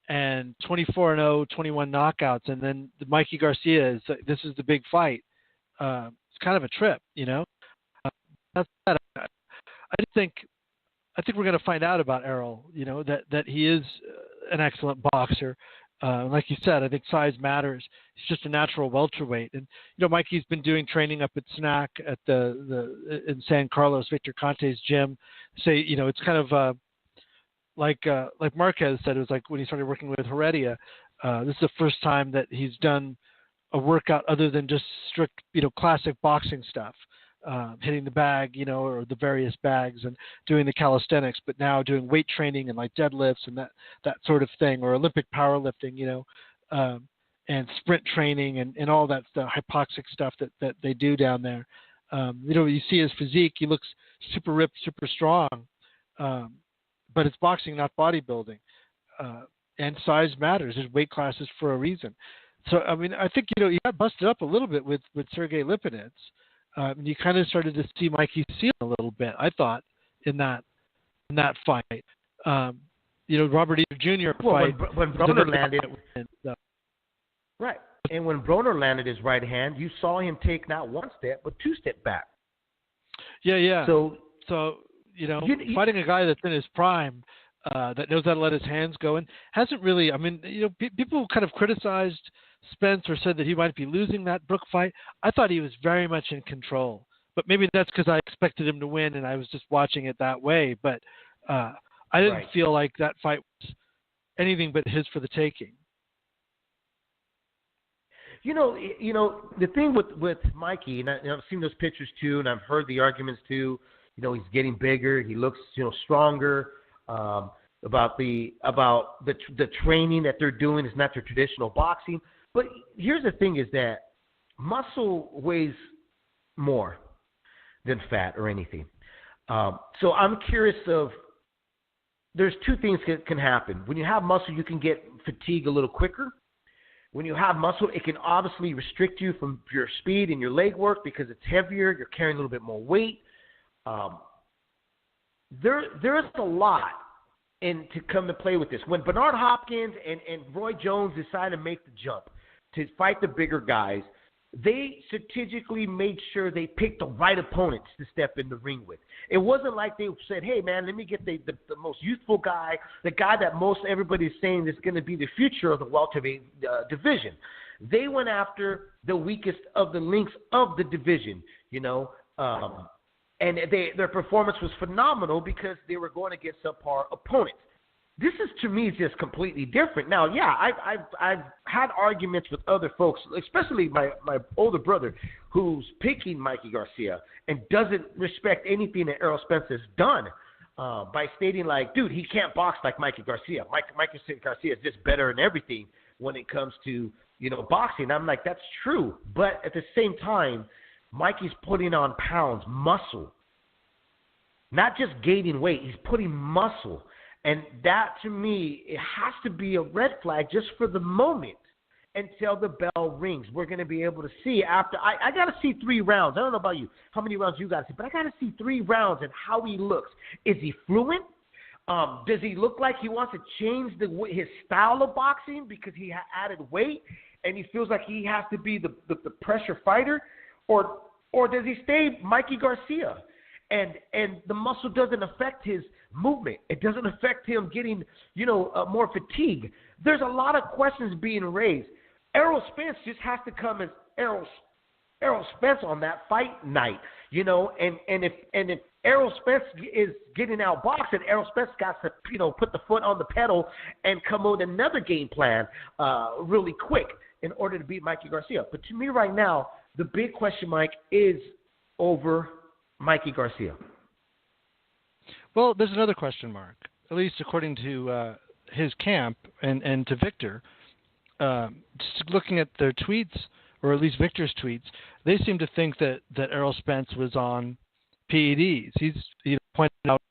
and 24-0, 21 knockouts, and then Mikey Garcia this is the big fight. It's kind of a trip, That's that. I think we're going to find out about Errol. That he is an excellent boxer. Like you said, I think size matters. He's just a natural welterweight, and Mikey's been doing training up at SNAC at in San Carlos, Victor Conte's gym. It's kind of like Marquez said, it was like when he started working with Heredia. This is the first time that he's done a workout other than just strict, classic boxing stuff. hitting the bag, or the various bags and doing the calisthenics, but now doing weight training and like deadlifts and that sort of thing, or Olympic powerlifting, and sprint training and all that the hypoxic stuff that they do down there. You see his physique, he looks super ripped, super strong, but it's boxing, not bodybuilding. And size matters. There's weight classes for a reason. So, I mean, I think, he got busted up a little bit with Sergey Lipinets. And you kind of started to see Mikey Seal a little bit, I thought, in that fight. Robert E. Jr. fight. When Broner landed, right, and when Broner landed his right hand, you saw him take not one step but two steps back. Yeah. So you fighting a guy that's in his prime, that knows how to let his hands go, and hasn't really. I mean, people kind of criticized Spence or said that he might be losing that Brook fight. I thought he was very much in control, but maybe that's because I expected him to win and I was just watching it that way. But I didn't feel like that fight was anything but his for the taking. The thing with Mikey, and I've seen those pictures too, and I've heard the arguments too. He's getting bigger. He looks, stronger. About the training that they're doing is not their traditional boxing. But here's the thing: is that muscle weighs more than fat or anything. So I'm curious of. There's two things that can happen. When you have muscle, you can get fatigue a little quicker. When you have muscle, it can obviously restrict you from your speed and your leg work because it's heavier. You're carrying a little bit more weight. There is a lot to come to play with this. When Bernard Hopkins and Roy Jones decided to make the jump to fight the bigger guys, they strategically made sure they picked the right opponents to step in the ring with. It wasn't like they said, hey, man, let me get the most youthful guy, the guy that most everybody is saying is going to be the future of the welterweight division. They went after the weakest of the links of the division, and their performance was phenomenal because they were going against subpar opponents. This is, to me, just completely different. Now, yeah, I've had arguments with other folks, especially my older brother, who's picking Mikey Garcia and doesn't respect anything that Errol Spence has done by stating like, dude, he can't box like Mikey Garcia. Mikey Garcia is just better in everything when it comes to, boxing. I'm like, that's true. But at the same time, Mikey's putting on pounds, muscle, not just gaining weight. He's putting muscle. And that, to me, it has to be a red flag just for the moment until the bell rings. We're going to be able to see after. I got to see 3 rounds. I don't know about you, how many rounds you got to see, but I got to see 3 rounds and how he looks. Is he fluent? Does he look like he wants to change his style of boxing because he added weight and he feels like he has to be the pressure fighter? Or does he stay Mikey Garcia? And the muscle doesn't affect his movement. It doesn't affect him getting, more fatigue. There's a lot of questions being raised. Errol Spence just has to come as Errol Spence on that fight night, and if Errol Spence is getting outboxed, and Errol Spence got to, put the foot on the pedal and come with another game plan really quick in order to beat Mikey Garcia. But to me right now, the big question, Mike, is over Mikey Garcia. Well, there's another question mark, at least according to his camp and to Victor. Just looking at their tweets, or at least Victor's tweets, they seem to think that Errol Spence was on PEDs. He pointed out.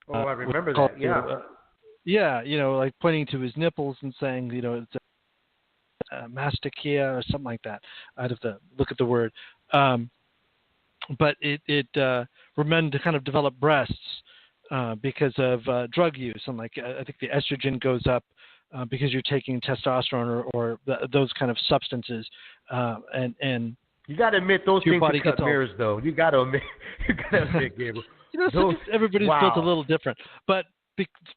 Oh, I remember that. Yeah. Like pointing to his nipples and saying, it's masticia or something like that. I'd have to look at the word. But it were men to kind of develop breasts because of drug use, and I think the estrogen goes up because you're taking testosterone or those kind of substances, and you got to admit those things are cut mirrors, though. You got to admit, Gabriel. Everybody's built a little different, but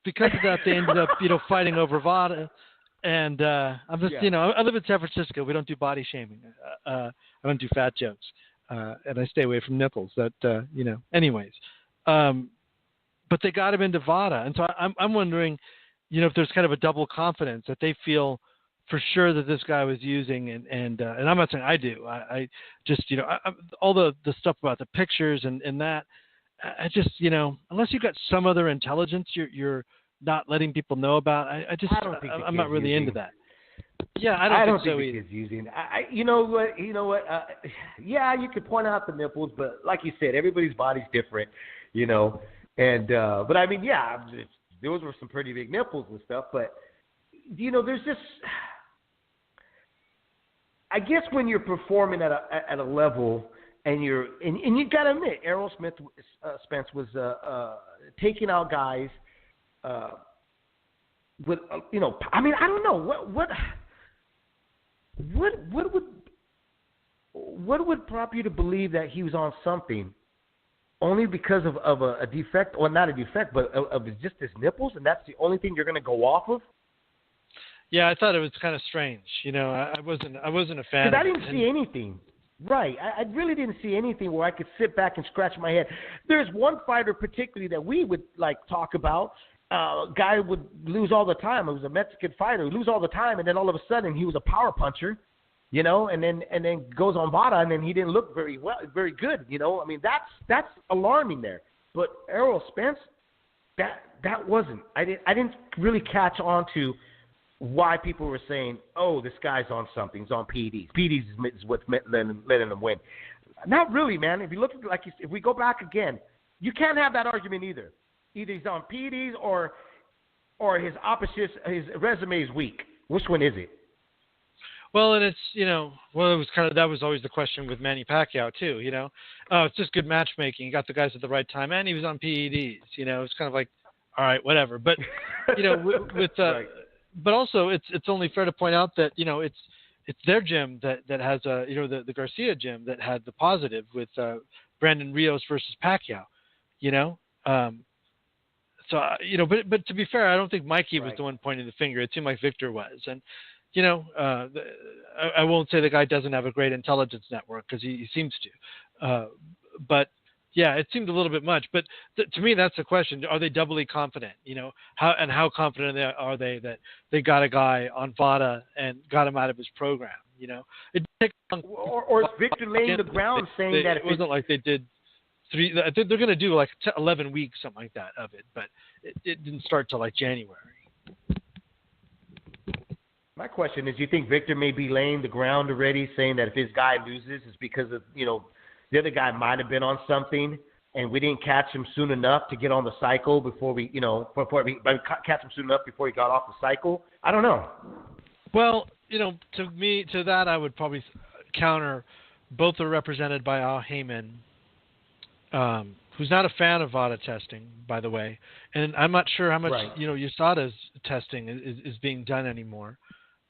because of that, they ended up fighting over VADA. And I'm just I live in San Francisco. We don't do body shaming. I don't do fat jokes. And I stay away from nipples. Anyways. But they got him into VADA, and so I'm wondering, if there's kind of a double confidence that they feel for sure that this guy was using, and I'm not saying I do. I just, all the stuff about the pictures and that, I just, unless you got some other intelligence you're not letting people know about, I'm not really into that. Yeah, I don't think so either. Using. You know what? Yeah, you could point out the nipples, but like you said, everybody's body's different, And but I mean, yeah, those were some pretty big nipples and stuff. But there's just, I guess when you're performing at a level, and you got to admit, Errol Spence was taking out guys. With I mean, I don't know what would prompt you to believe that he was on something only because of a defect, or not a defect, but of just his nipples, and that's the only thing you're going to go off of? Yeah, I thought it was kind of strange. I wasn't a fan. Because I didn't see anything. Right, I really didn't see anything where I could sit back and scratch my head. There's one fighter particularly that we would talk about. Guy would lose all the time. It was a Mexican fighter. He'd lose all the time, and then all of a sudden he was a power puncher, and then goes on VADA, and then he didn't look very good. I mean, that's alarming there. But Errol Spence, that wasn't. I didn't really catch on to why people were saying, oh, this guy's on something. He's on PEDs. PEDs is what's letting him win. Not really, man. If you look at if we go back again, you can't have that argument either. Either he's on PEDs or his opposite, his resume is weak. Which one is it? Well, and it's, it was that was always the question with Manny Pacquiao too, it's just good matchmaking. You got the guys at the right time, and he was on PEDs, it's kind of like, all right, whatever. But, with right. But also it's only fair to point out that, it's their gym that has, the Garcia gym that had the positive with Brandon Rios versus Pacquiao, So, but to be fair, I don't think Mikey was the one pointing the finger. It seemed like Victor was. And, I won't say the guy doesn't have a great intelligence network, because he seems to. But, yeah, it seemed a little bit much. But to me, that's the question. Are they doubly confident? How confident are they that they got a guy on VADA and got him out of his program? It takes or is Victor laying the ground saying that it wasn't like they did 3. I think they're going to do like 11 weeks, something like that, of it, but it didn't start till like January. My question is, do you think Victor may be laying the ground already, saying that if his guy loses, it's because of the other guy might have been on something, and we didn't catch him soon enough to get on the cycle before we catch him soon enough before he got off the cycle? I don't know. Well, to that I would probably counter. Both are represented by Al Heyman, who's not a fan of VADA testing, by the way, and I'm not sure how much USADA's testing is being done anymore.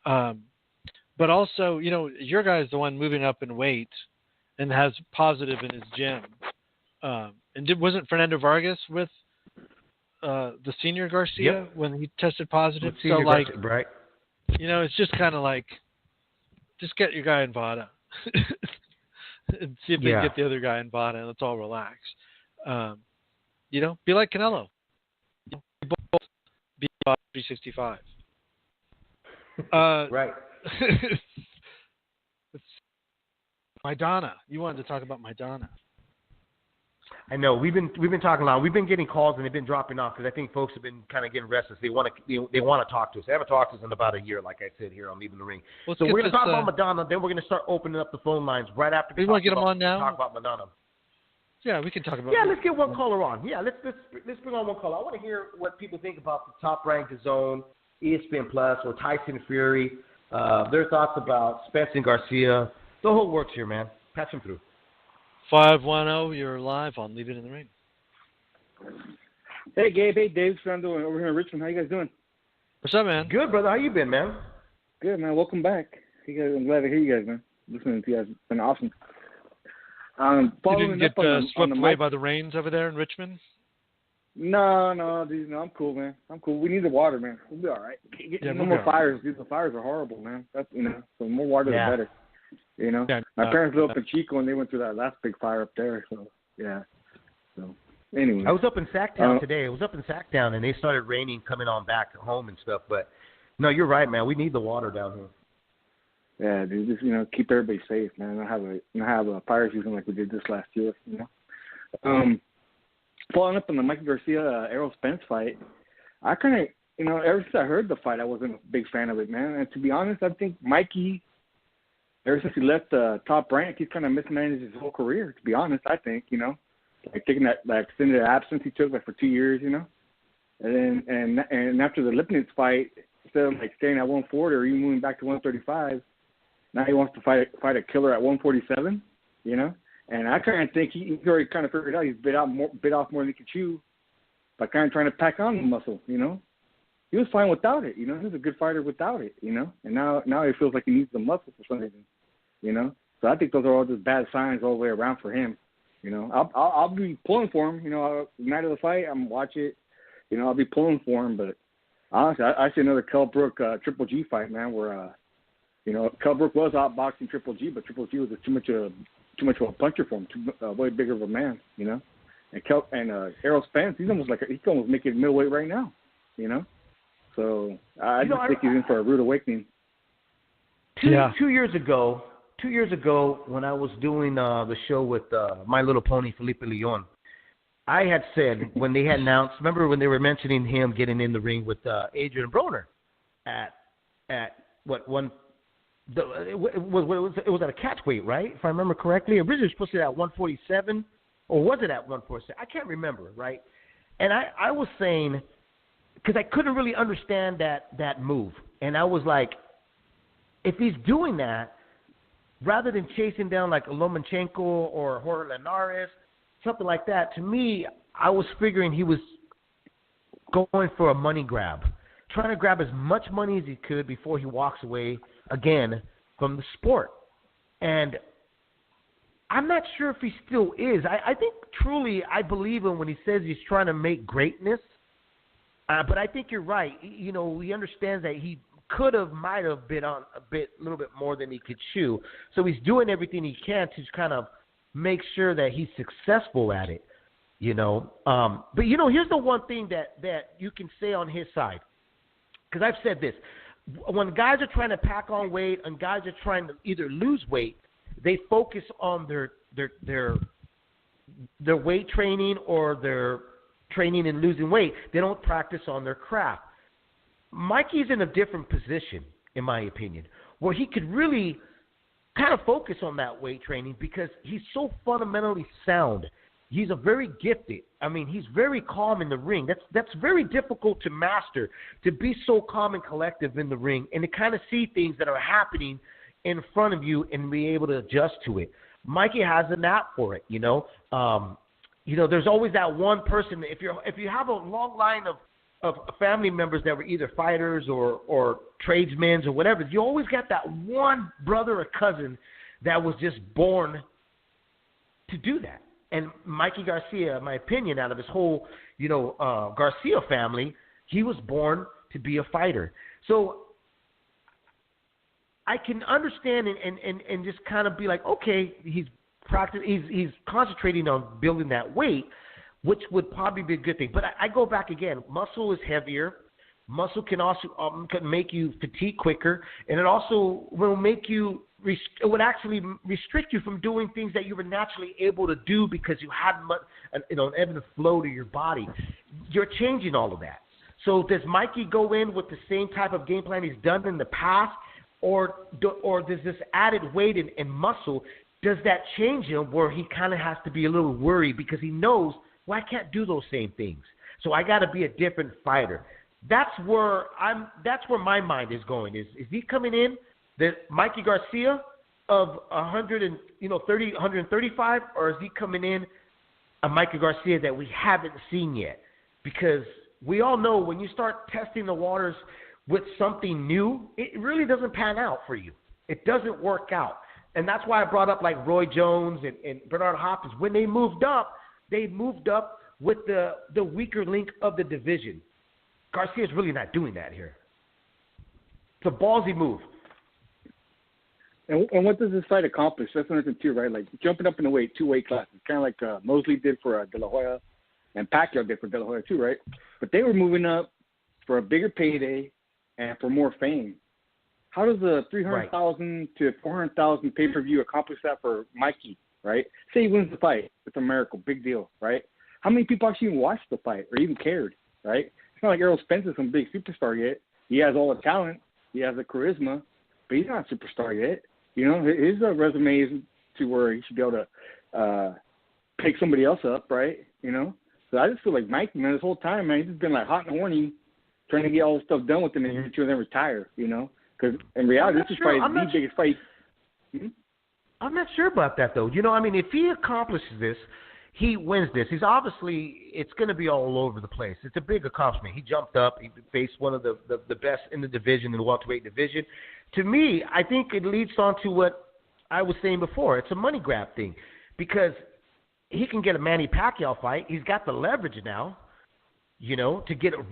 But also, your guy is the one moving up in weight and has positive in his gym. And wasn't Fernando Vargas with the senior Garcia when he tested positive? So Garcia, right? It's just kind of like, just get your guy in VADA. And see if they can get the other guy in VADA, and let's all relax. Be like Canelo. Both be 365. Right. Maidana. You wanted to talk about Maidana. I know we've been talking a lot. We've been getting calls and they've been dropping off because I think folks have been kind of getting restless. They want to talk to us. They haven't talked to us in about a year, like I said here on Leaving the Ring. So we're going to talk about Maidana. Then we're going to start opening up the phone lines right after we want to get them on now. Talk about Maidana. Yeah, we can talk about. Yeah, let's get one caller on. Yeah, let's bring on one caller. I want to hear what people think about the Top Rank Zone, ESPN Plus, or Tyson Fury. Their thoughts about Spence and Garcia. The whole works here, man. Patch them through. 510, you're live on Leave It in the Ring. Hey, Gabe. Hey, Dave. What's I'm doing over here in Richmond? How you guys doing? What's up, man? Good, brother. How you been, man? Good, man. Welcome back. I'm glad to hear you guys, man. Listening to you guys. It's been awesome. You didn't get swept away by the rains over there in Richmond? No, dude. No, I'm cool, man. I'm cool. We need the water, man. We'll be all right. No more fires, dude. The fires are horrible, man. That's so the more water, the better. My parents live up in Chico, and they went through that last big fire up there. So, yeah. So, anyway. I was up in Sacktown today. I was up in Sacktown, and they started raining coming on back home and stuff. But No, you're right, man. We need the water down here. Yeah, dude, just, keep everybody safe, man. Not have a fire season like we did this last year, Following up on the Mikey Garcia, Errol Spence fight, I kind of, ever since I heard the fight, I wasn't a big fan of it, man. And to be honest, I think Mikey, ever since he left Top Rank, he's kind of mismanaged his whole career, to be honest, I think, like taking that extended absence he took for 2 years, And then and after the Lipnitz fight, instead of like staying at 140 or even moving back to 135, now he wants to fight a killer at 147, And I kind of think he's already kind of figured out he's bit off more than he could chew by kind of trying to pack on the muscle, He was fine without it, He was a good fighter without it, And now he feels like he needs the muscle for some reason, So I think those are all just bad signs all the way around for him, I'll be pulling for him, night of the fight, I'm watch it, I'll be pulling for him. But honestly, I see another Kell Brook Triple G fight, man, where Kell Brook was outboxing Triple G, but Triple G was too much of a puncher for him, way bigger of a man, And Errol Spence, he's almost making middleweight right now, So I just think he's in for a rude awakening. Two years ago, when I was doing the show with My Little Pony Felipe Leon, I had said when they had announced, remember when they were mentioning him getting in the ring with Adrian Broner at what one. It was at a catch weight, right? If I remember correctly, originally it was supposed to be at 147, or was it at 147? I can't remember, right? And I was saying, because I couldn't really understand that move, and I was like, if he's doing that, rather than chasing down like a Lomachenko or Jorge Linares, something like that, to me, I was figuring he was going for a money grab, trying to grab as much money as he could before he walks away again from the sport. And I'm not sure if he still is. I think truly I believe him when he says he's trying to make greatness. But I think you're right. He understands that he might have been on a little bit more than he could chew. So he's doing everything he can to kind of make sure that he's successful at it, But, here's the one thing that you can say on his side. Because I've said this. When guys are trying to pack on weight and guys are trying to either lose weight, they focus on their weight training or their training and losing weight. They don't practice on their craft. Mikey's in a different position, in my opinion, where he could really kind of focus on that weight training because he's so fundamentally sound. He's a very gifted. I mean, he's very calm in the ring. That's very difficult to master, to be so calm and collective in the ring and to kind of see things that are happening in front of you and be able to adjust to it. Mikey has a knack for it, there's always that one person. If you have a long line of family members that were either fighters or tradesmen or whatever, you always got that one brother or cousin that was just born to do that. And Mikey Garcia, in my opinion, out of his whole, Garcia family, he was born to be a fighter. So I can understand and just kind of be like, okay, he's concentrating on building that weight, which would probably be a good thing. But I go back again. Muscle is heavier. Muscle can also can make you fatigue quicker, and it also will make you. It would actually restrict you from doing things that you were naturally able to do because you had an ebb and flow to your body. You're changing all of that. So does Mikey go in with the same type of game plan he's done in the past, or does this added weight and muscle, does that change him where he kind of has to be a little worried because he knows, well, I can't do those same things, so I got to be a different fighter. That's where my mind is going. Is he coming in the Mikey Garcia of 135, or is he coming in a Mikey Garcia that we haven't seen yet? Because we all know when you start testing the waters with something new, it really doesn't pan out for you. It doesn't work out. And that's why I brought up like Roy Jones and Bernard Hopkins. When they moved up with the weaker link of the division. Garcia's really not doing that here. It's a ballsy move. And what does this fight accomplish? That's another thing too, right? Like jumping up in the weight, 2 weight classes, kind of like Mosley did for De La Hoya, and Pacquiao did for De La Hoya too, right? But they were moving up for a bigger payday and for more fame. How does a 300,000 to 400,000 pay-per-view accomplish that for Mikey, right? Say he wins the fight. It's a miracle. Big deal, right? How many people actually even watched the fight or even cared, right? It's not like Errol Spence is some big superstar yet. He has all the talent. He has the charisma, but he's not a superstar yet. You know, his resume isn't to where he should be able to pick somebody else up, right? You know? So I just feel like Mikey, man, this whole time, man, he's just been like hot and horny, trying to get all this stuff done with him and then retire, you know? Because in reality, this is probably the biggest fight. I'm not sure about that, though. You know, I mean, if he accomplishes this, he wins this. He's obviously, it's going to be all over the place. It's a big accomplishment. He jumped up. He faced one of the best in the division, in the welterweight division. To me, I think it leads on to what I was saying before. It's a money grab thing because he can get a Manny Pacquiao fight. He's got the leverage now, you know, to get a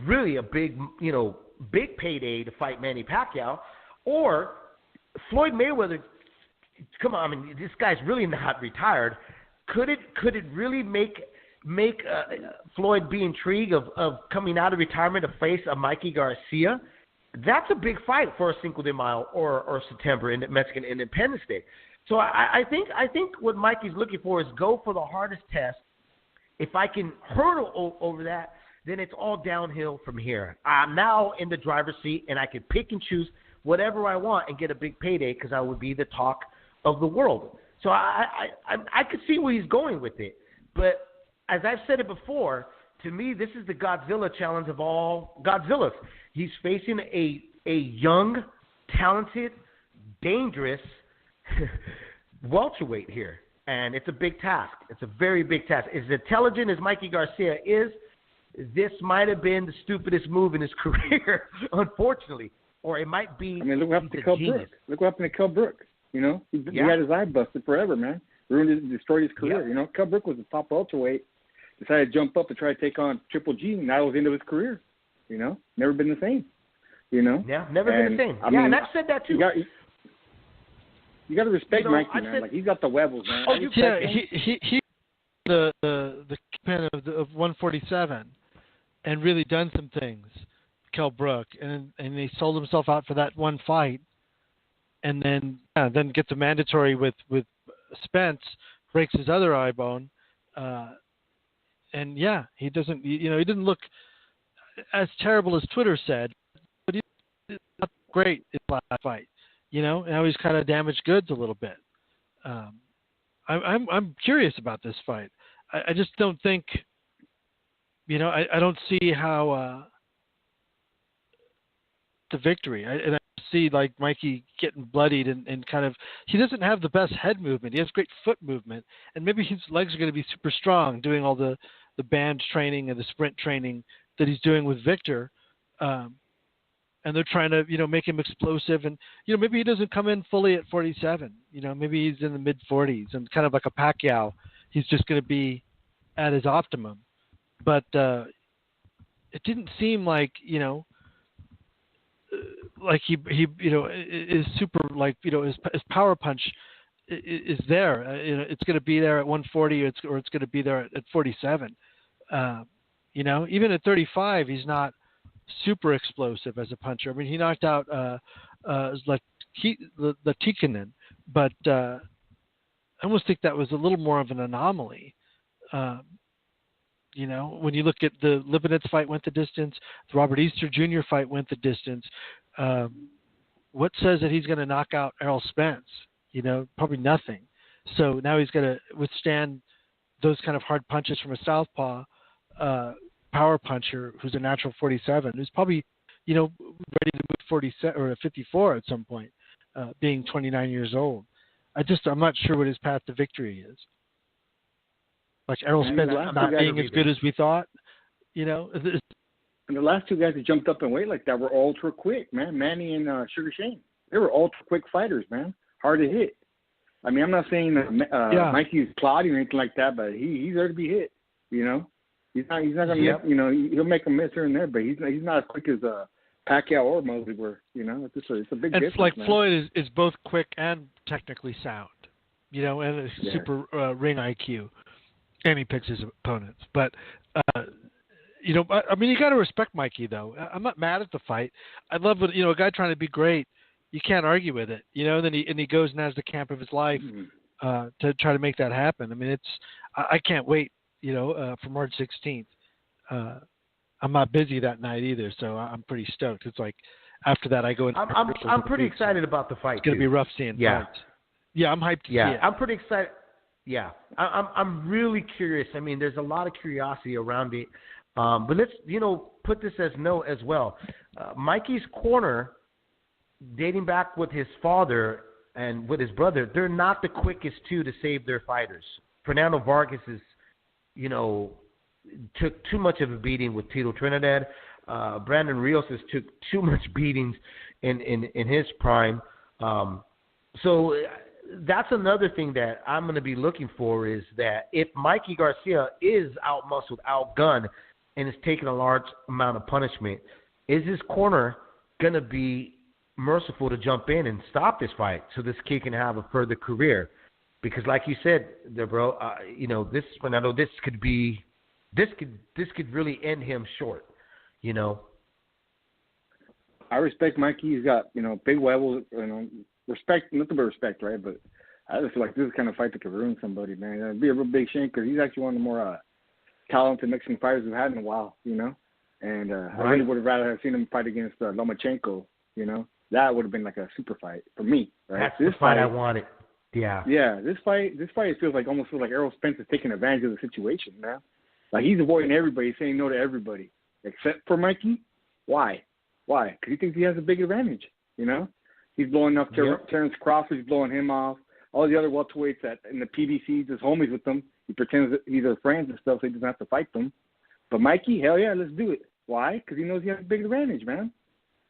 big, you know, big payday to fight Manny Pacquiao. Or Floyd Mayweather, come on, I mean, this guy's really not retired. Could it really make Floyd be intrigued of coming out of retirement to face a Mikey Garcia? That's a big fight for a Cinco de Mayo or September in the Mexican Independence Day. So I think what Mikey's looking for is go for the hardest test. If I can hurdle over that, then it's all downhill from here. I'm now in the driver's seat, and I can pick and choose whatever I want and get a big payday because I would be the talk of the world. So I could see where he's going with it. But as I've said it before, to me, this is the Godzilla challenge of all Godzillas. He's facing a young, talented, dangerous welterweight here. And it's a big task. It's a very big task. As intelligent as Mikey Garcia is, this might have been the stupidest move in his career, unfortunately. Or it might be. I mean, look what happened to Kell Brook. Look what happened to Kell Brook. You know, he had his eye busted forever, man. Destroyed his career. Yeah. You know, Kell Brook was the top welterweight. Decided to jump up and try to take on Triple G, and that was the end of his career. You know, never been the same. You know. Yeah, never been the same. I mean, and I've said that too. You got to respect Mikey, man. Like he's got the webbles, man. Oh, yeah, he the pen of 147, and really done some things. Kell Brook, and he sold himself out for that one fight. And then gets a mandatory with Spence, breaks his other eye bone, and he doesn't. You know, he didn't look as terrible as Twitter said, but he's not great in the last fight. You know, now he's kind of damaged goods a little bit. I'm curious about this fight. I just don't think. You know, I don't see how the victory. I see like Mikey getting bloodied and kind of he doesn't have the best head movement. He has great foot movement, and maybe his legs are going to be super strong doing all the band training and the sprint training that he's doing with Victor, and they're trying to make him explosive, and maybe he doesn't come in fully at 47. Maybe he's in the mid 40s and kind of like a Pacquiao. He's just going to be at his optimum, but it didn't seem like like he is super, like his power punch is there. It's going to be there at 140 or it's going to be there at 47. Even at 35, he's not super explosive as a puncher. I mean, he knocked out like the Tikkanen, but I almost think that was a little more of an anomaly. When you look at the Lipinets fight went the distance, the Robert Easter Jr. fight went the distance. What says that he's going to knock out Errol Spence? Probably nothing. So now he's got to withstand those kind of hard punches from a southpaw power puncher who's a natural 47, who's probably, ready to move 47 or 54 at some point, being 29 years old. I'm not sure what his path to victory is. Like Errol Spence not being as good as we thought, And the last two guys that jumped up in weight like that were ultra quick, man. Manny and Sugar Shane. They were ultra quick fighters, man. Hard to hit. I mean, I'm not saying that Mikey's plotting or anything like that, but he's there to be hit. He's not gonna miss, he'll make a miss here and there, but he's not as quick as Pacquiao or Mosley were. It's a big difference. It's like man. Floyd is both quick and technically sound. And a super ring IQ. And he picks his opponents. But I mean, you got to respect Mikey, though. I'm not mad at the fight. I love it. A guy trying to be great, you can't argue with it. And then he goes and has the camp of his life to try to make that happen. I mean, I can't wait. For March 16th. I'm not busy that night either, so I'm pretty stoked. It's like after that I go into. I'm pretty excited about the fight. It's gonna be rough seeing fights. Yeah, I'm hyped to see it. I'm pretty excited. Yeah, I'm really curious. I mean, there's a lot of curiosity around it. But let's, put this as note as well. Mikey's corner, dating back with his father and with his brother, they're not the quickest two to save their fighters. Fernando Vargas is, took too much of a beating with Tito Trinidad. Brandon Rios has took too much beatings in his prime. So that's another thing that I'm going to be looking for is that if Mikey Garcia is out-muscled, outgunned, and is taking a large amount of punishment, is his corner going to be merciful to jump in and stop this fight so this kid can have a further career? Because like you said there, bro, this Fernando, this could really end him short, I respect Mikey. He's got, big levels, respect, nothing but respect, right? But I just feel like this is the kind of fight that could ruin somebody, man. It'd be a real big shame because he's actually one of the more talented Mexican fighters we've had in a while, And I really would have rather have seen him fight against Lomachenko, That would have been like a super fight for me, right? That's this fight I wanted. Yeah. Yeah, this fight feels like Errol Spence is taking advantage of the situation, man. Like he's avoiding everybody, saying no to everybody, except for Mikey. Why? Because he thinks he has a big advantage, He's blowing off Terrence Crawford, he's blowing him off. All the other welterweights in the PBC, just homies with them. He pretends that he's their friends and stuff, so he doesn't have to fight them. But Mikey, hell yeah, let's do it. Why? Because he knows he has a big advantage, man.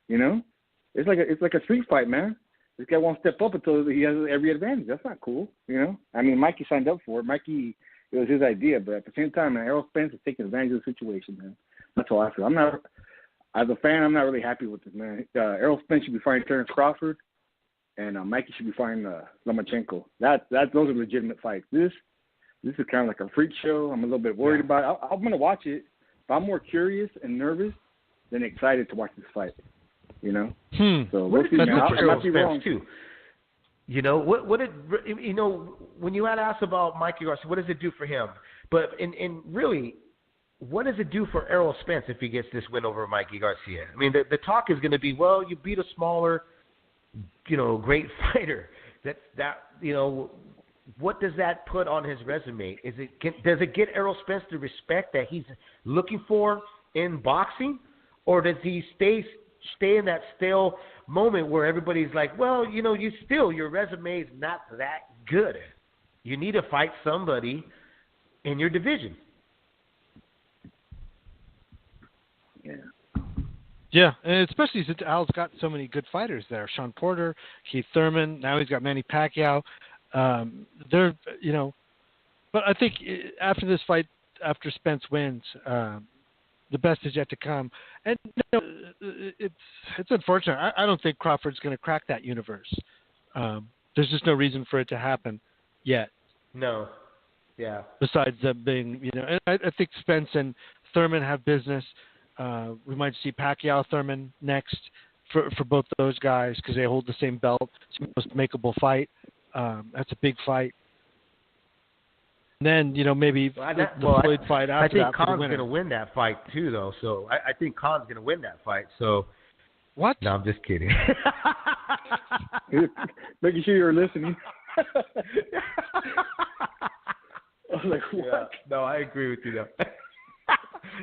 It's like a street fight, man. This guy won't step up until he has every advantage. That's not cool, I mean, Mikey signed up for it. Mikey, it was his idea, but at the same time, man, Errol Spence is taking advantage of the situation, man. That's how I feel. As a fan, I'm not really happy with this, man. Errol Spence should be fighting Terrence Crawford, and Mikey should be fighting Lomachenko. Those are legitimate fights. This is kind of like a freak show. I'm a little bit worried about it. I'm going to watch it, but I'm more curious and nervous than excited to watch this fight. So we'll see, man. I might be wrong too. When you had asked about Mikey Garcia, what does it do for him? But in really, what does it do for Errol Spence if he gets this win over Mikey Garcia? I mean, the talk is going to be, well, you beat a smaller, great fighter. What does that put on his resume? Does it get Errol Spence the respect that he's looking for in boxing, or does he stay in that stale moment where everybody's like, well, your resume is not that good. You need to fight somebody in your division. Yeah, and especially since Al's got so many good fighters there. Sean Porter, Keith Thurman, now he's got Manny Pacquiao. But I think after this fight, after Spence wins, the best is yet to come. And it's unfortunate. I don't think Crawford's going to crack that universe. There's just no reason for it to happen yet. No. Yeah. Besides them being, and I think Spence and Thurman have business. We might see Pacquiao Thurman next for both those guys because they hold the same belt. It's the most makeable fight. That's a big fight. And then, maybe the Floyd fight after that. I think Khan's going to win that fight too, though. So I think Khan's going to win that fight. So what? No, I'm just kidding. Making sure you're listening. I was like, what? Yeah. No, I agree with you, though.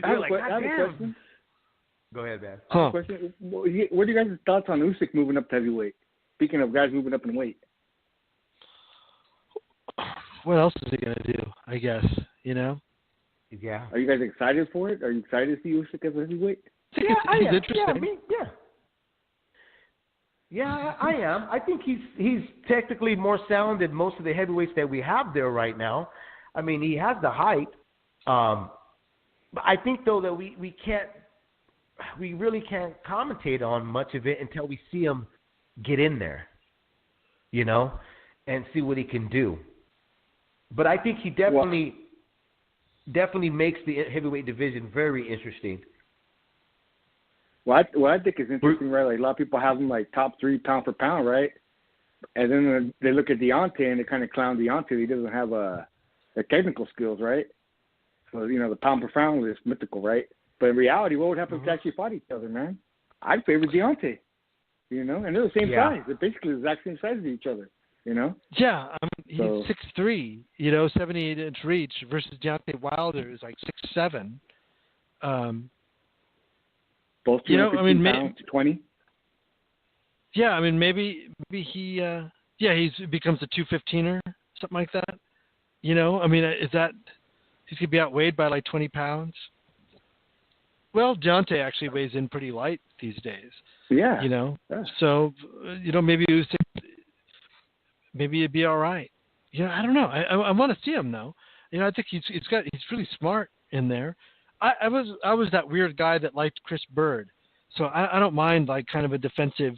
I have a question. Go ahead, man. I have a question. What are you guys' thoughts on Usyk moving up to heavyweight? Speaking of guys moving up in weight. What else is he going to do, I guess, Yeah. Are you guys excited for it? Are you excited to see Usyk as a heavyweight? Yeah, I am. Interesting. Yeah, I am. I think he's technically more sound than most of the heavyweights that we have there right now. I mean, he has the height. But I think, though, that we really can't commentate on much of it until we see him get in there, and see what he can do. But I think he definitely definitely makes the heavyweight division very interesting. What I think is interesting, right? Like a lot of people have him like top 3 pound for pound, right? And then they look at Deontay and they kind of clown Deontay. He doesn't have the technical skills, right? So the pound per pound is mythical, right? But in reality, what would happen if they actually fought each other, man? I'd favor Deontay. And they're the same size. They're basically the exact same size as each other. Yeah, he's 6'3", 78-inch reach versus Deontay Wilder is like 6'7". Both 215 pounds, 20. Yeah, maybe he he becomes a 215er, something like that. Is that he's gonna be outweighed by like 20 pounds? Well, Deontay actually weighs in pretty light these days. Yeah. So maybe it'd be all right. I don't know. I want to see him though. I think he's really smart in there. I was that weird guy that liked Chris Bird, so I don't mind like kind of a defensive,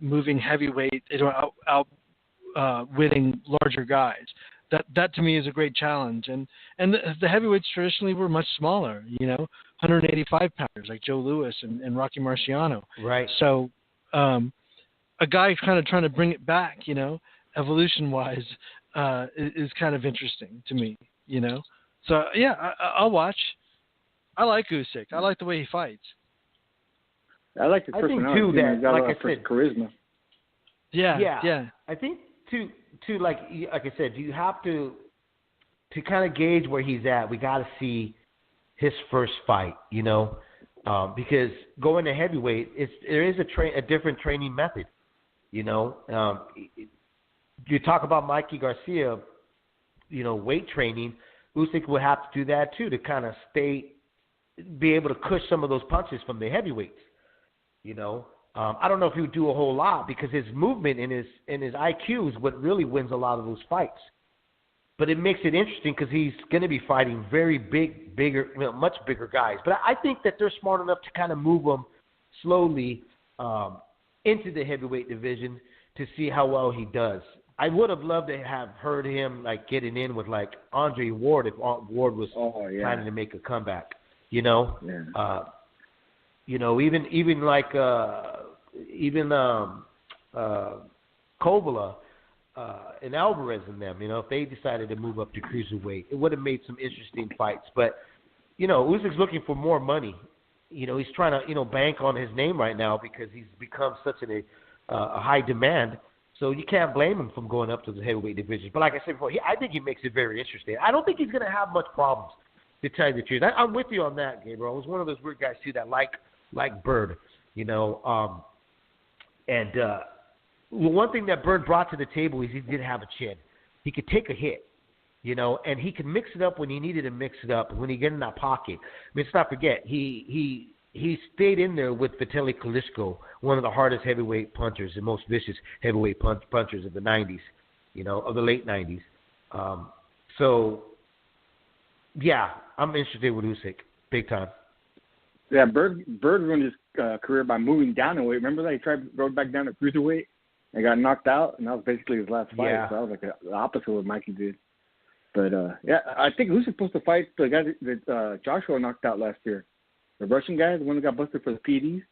moving heavyweight, out winning larger guys. That to me is a great challenge. And the heavyweights traditionally were much smaller. 185 pounders like Joe Louis and Rocky Marciano. Right. So a guy kind of trying to bring it back, evolution wise, is kind of interesting to me. So yeah, I'll watch. I like Usyk. I like the way he fights. I like his personality. I think too that, like I said, charisma. Yeah. I think too, like I said, you have to kind of gauge where he's at. We got to see his first fight, because going to heavyweight, there is a different training method. You talk about Mikey Garcia, weight training. Usyk will have to do that too to kind of be able to cush some of those punches from the heavyweights. I don't know if he would do a whole lot because his movement and his IQ is what really wins a lot of those fights. But it makes it interesting because he's going to be fighting very bigger, much bigger guys. But I think that they're smart enough to kind of move him slowly into the heavyweight division to see how well he does. I would have loved to have heard him like getting in with like Andre Ward if Ward was trying to make a comeback. Even like Kovala and Alvarez and them, if they decided to move up to cruiserweight, it would have made some interesting fights. But Usyk's looking for more money. He's trying to bank on his name right now because he's become such a high demand. So you can't blame him from going up to the heavyweight division. But like I said before, I think he makes it very interesting. I don't think he's going to have much problems, to tell you the truth. I'm with you on that, Gabriel. I was one of those weird guys, too, that like Bird, And one thing that Bird brought to the table is he did have a chin. He could take a hit, and he could mix it up when he needed to mix it up when he get in that pocket. Let's not forget, he stayed in there with Vitaly Klitschko, one of the hardest heavyweight punchers and most vicious heavyweight punchers of the 90s, of the late 90s. So, yeah, I'm interested with Usyk, big time. Yeah, Bird ruined his career by moving down a weight. Remember that? He tried to go back down to cruiserweight and got knocked out, and that was basically his last fight. Yeah. So that was like the opposite of what Mikey did. But, I think Usyk's supposed to fight the guy that Joshua knocked out last year. The Russian guy, the one that got busted for the PEDs.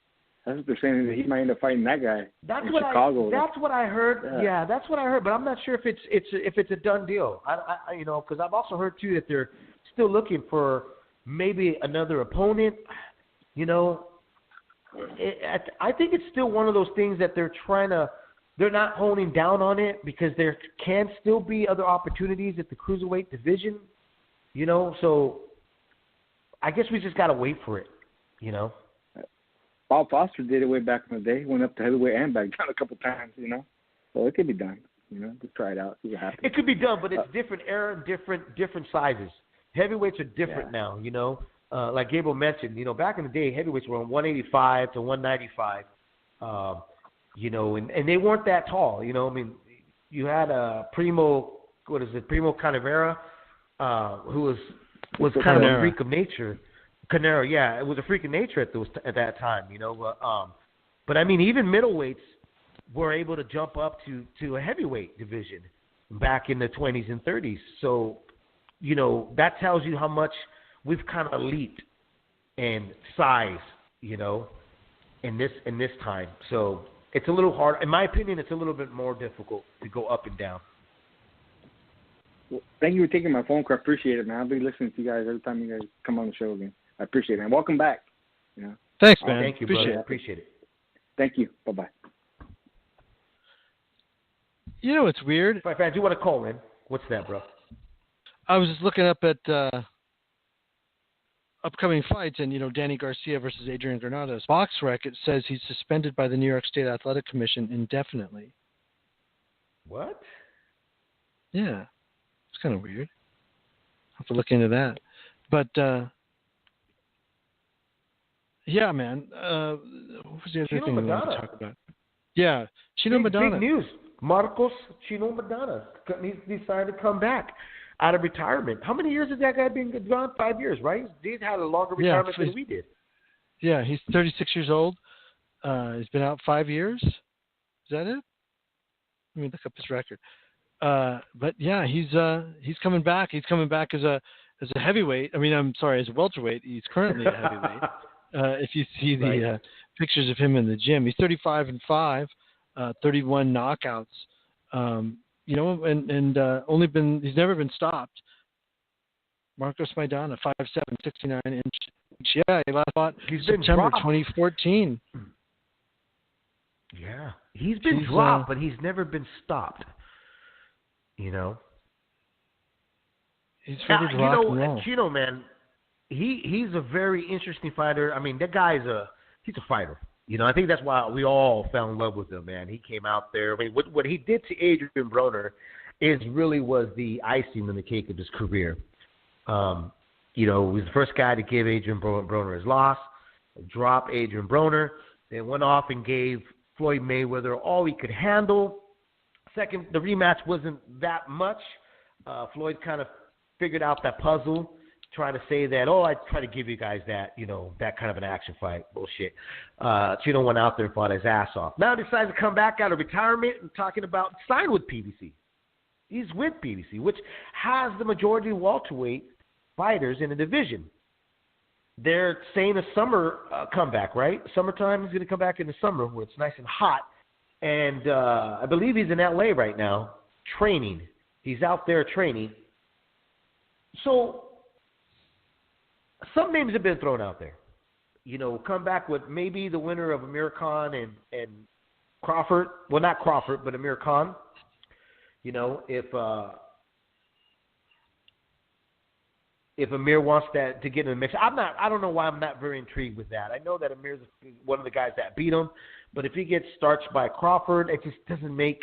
That's what they're saying, that he might end up fighting that guy in Chicago. That's what I heard. Yeah, that's what I heard. But I'm not sure if it's a done deal. I because I've also heard too that they're still looking for maybe another opponent. I think it's still one of those things that they're not honing down on it because there can still be other opportunities at the cruiserweight division. So I guess we just got to wait for it. Bob Foster did it way back in the day. He went up to heavyweight and back down a couple times, So it could be done. Just try it out, see what happens. It could be done, but it's different era, different sizes. Heavyweights are different now, like Gabriel mentioned, back in the day, heavyweights were on 185 to 195, and they weren't that tall. You had Primo Canavera, who was kind of a freak of nature. Canero, yeah, it was a freak of nature at that time, But I mean, even middleweights were able to jump up to a heavyweight division back in the 20s and 30s. So, that tells you how much we've kind of leaped in size, you know, in this time. So it's a little hard. In my opinion, it's a little bit more difficult to go up and down. Well, thank you for taking my phone call. I appreciate it, man. I'll be listening to you guys every time you guys come on the show again. I appreciate it, man. Welcome back. You know. Thanks, man. Thank you, brother. Appreciate it. Thank you. Bye-bye. You know what's weird? Fight fans, you want to call in? What's that, bro? I was just looking up at upcoming fights, and, you know, Danny Garcia versus Adrian Granados. BoxRec, it says he's suspended by the New York State Athletic Commission indefinitely. What? Yeah. It's kind of weird. I'll have to look into that. But, yeah, man. What was the other thing we wanted to talk about? Yeah, Chino Maidana. Big news. Marcos Chino Maidana. He's decided to come back out of retirement. How many years has that guy been gone? 5 years, right? He's had a longer retirement than we did. Yeah, he's 36 years old. He's been out 5 years. Is that it? Let me look up his record. But yeah, he's coming back. He's coming back as a heavyweight. I mean, I'm sorry, as a welterweight. He's currently a heavyweight. If you see the pictures of him in the gym, he's 35-5, 31 knockouts. You know, and he's never been stopped. Marcos Maidana, 5'7", 69 inch. Yeah, he last fought September 2014. Yeah, he's been dropped, but he's never been stopped. You know, he's really rock and roll. Chino, man, he's a very interesting fighter. I mean, that guy's he's a fighter. You know, I think that's why we all fell in love with him, man. He came out there. I mean, what he did to Adrian Broner was the icing on the cake of his career. You know, he was the first guy to give Adrian Broner his loss, drop Adrian Broner, then went off and gave Floyd Mayweather all he could handle. Second, the rematch wasn't that much. Floyd kind of figured out that puzzle, trying to say that, I try to give you guys that, you know, that kind of an action fight. Bullshit. Chino went out there and fought his ass off. Now he decides to come back out of retirement and talking about sign with PBC. He's with PBC, which has the majority of welterweight fighters in the division. They're saying a summer comeback, right? Summertime, he's going to come back in the summer where it's nice and hot. And I believe he's in LA right now training. He's out there training. So some names have been thrown out there. You know, come back with maybe the winner of Amir Khan and Crawford. Well, not Crawford, but Amir Khan. You know, if Amir wants that to get in the mix, I don't know why I'm not very intrigued with that. I know that Amir's one of the guys that beat him, but if he gets starched by Crawford, it just doesn't make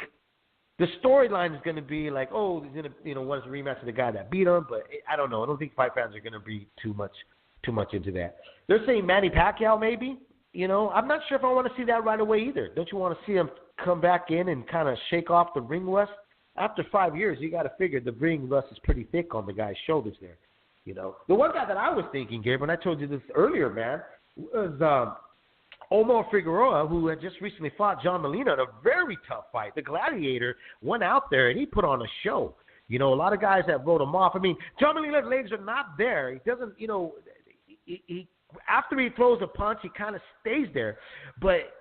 the storyline is going to be like, oh, he's going to, you know, want a rematch with the guy that beat him, but I don't know. I don't think fight fans are going to be too much into that. They're saying Manny Pacquiao maybe. You know, I'm not sure if I want to see that right away either. Don't you want to see him come back in and kind of shake off the ring rust? After 5 years, you got to figure the ring rust is pretty thick on the guy's shoulders there. You know, the one guy that I was thinking, Gabe, and I told you this earlier, man, was Omar Figueroa, who had just recently fought John Molina in a very tough fight. The Gladiator went out there and he put on a show. You know, a lot of guys that wrote him off. I mean, John Molina's legs are not there. He doesn't, you know, he after he throws a punch, he kind of stays there. But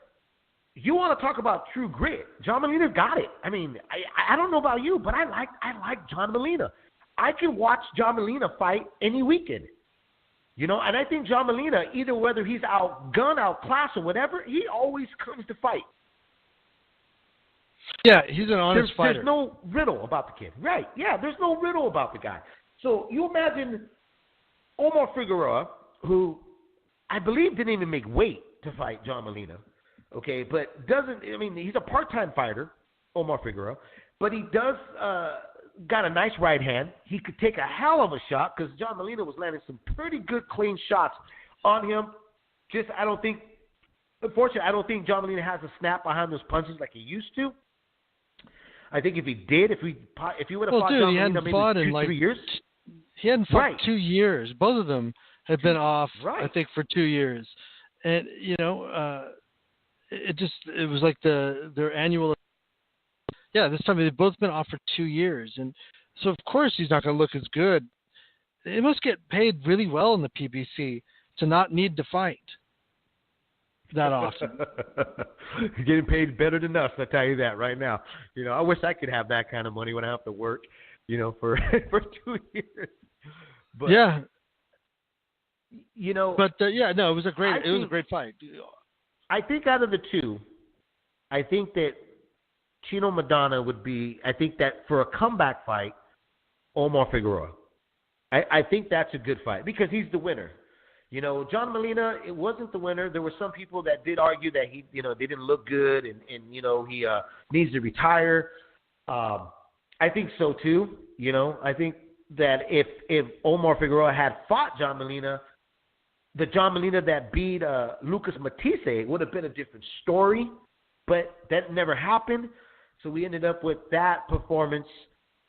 you want to talk about true grit. John Molina got it. I mean, I don't know about you, but I like John Molina. I can watch John Molina fight any weekend. You know, and I think John Molina, either whether he's outgunned, outclassed, or whatever, he always comes to fight. Yeah, he's an honest fighter. There's no riddle about the kid. Right, yeah, there's no riddle about the guy. So you imagine Omar Figueroa, who I believe didn't even make weight to fight John Molina, okay, but doesn't, I mean, he's a part-time fighter, Omar Figueroa, but he does got a nice right hand. He could take a hell of a shot because John Molina was landing some pretty good clean shots on him. Unfortunately, I don't think John Molina has a snap behind those punches like he used to. I think if he did, if he would have fought John Molina maybe 2-3 years. He hadn't fought 2 years. Both of them had been off, I think, for 2 years. And, you know, it was like their annual. Yeah, this time they've both been off for 2 years. And so, of course, he's not going to look as good It must get paid really well in the PBC to not need to fight that often. You're getting paid better than us, I'll tell you that right now. I wish I could have that kind of money when I have to work, for 2 years. But, yeah. But it was a great fight. I think out of the two, I think that Chino Maidana would be. I think that for a comeback fight, Omar Figueroa. I think that's a good fight because he's the winner. John Molina, it wasn't the winner. There were some people that did argue that he, they didn't look good and he needs to retire. I think so too. I think that if Omar Figueroa had fought John Molina, the John Molina that beat Lucas Matisse, it would have been a different story, but that never happened. So we ended up with that performance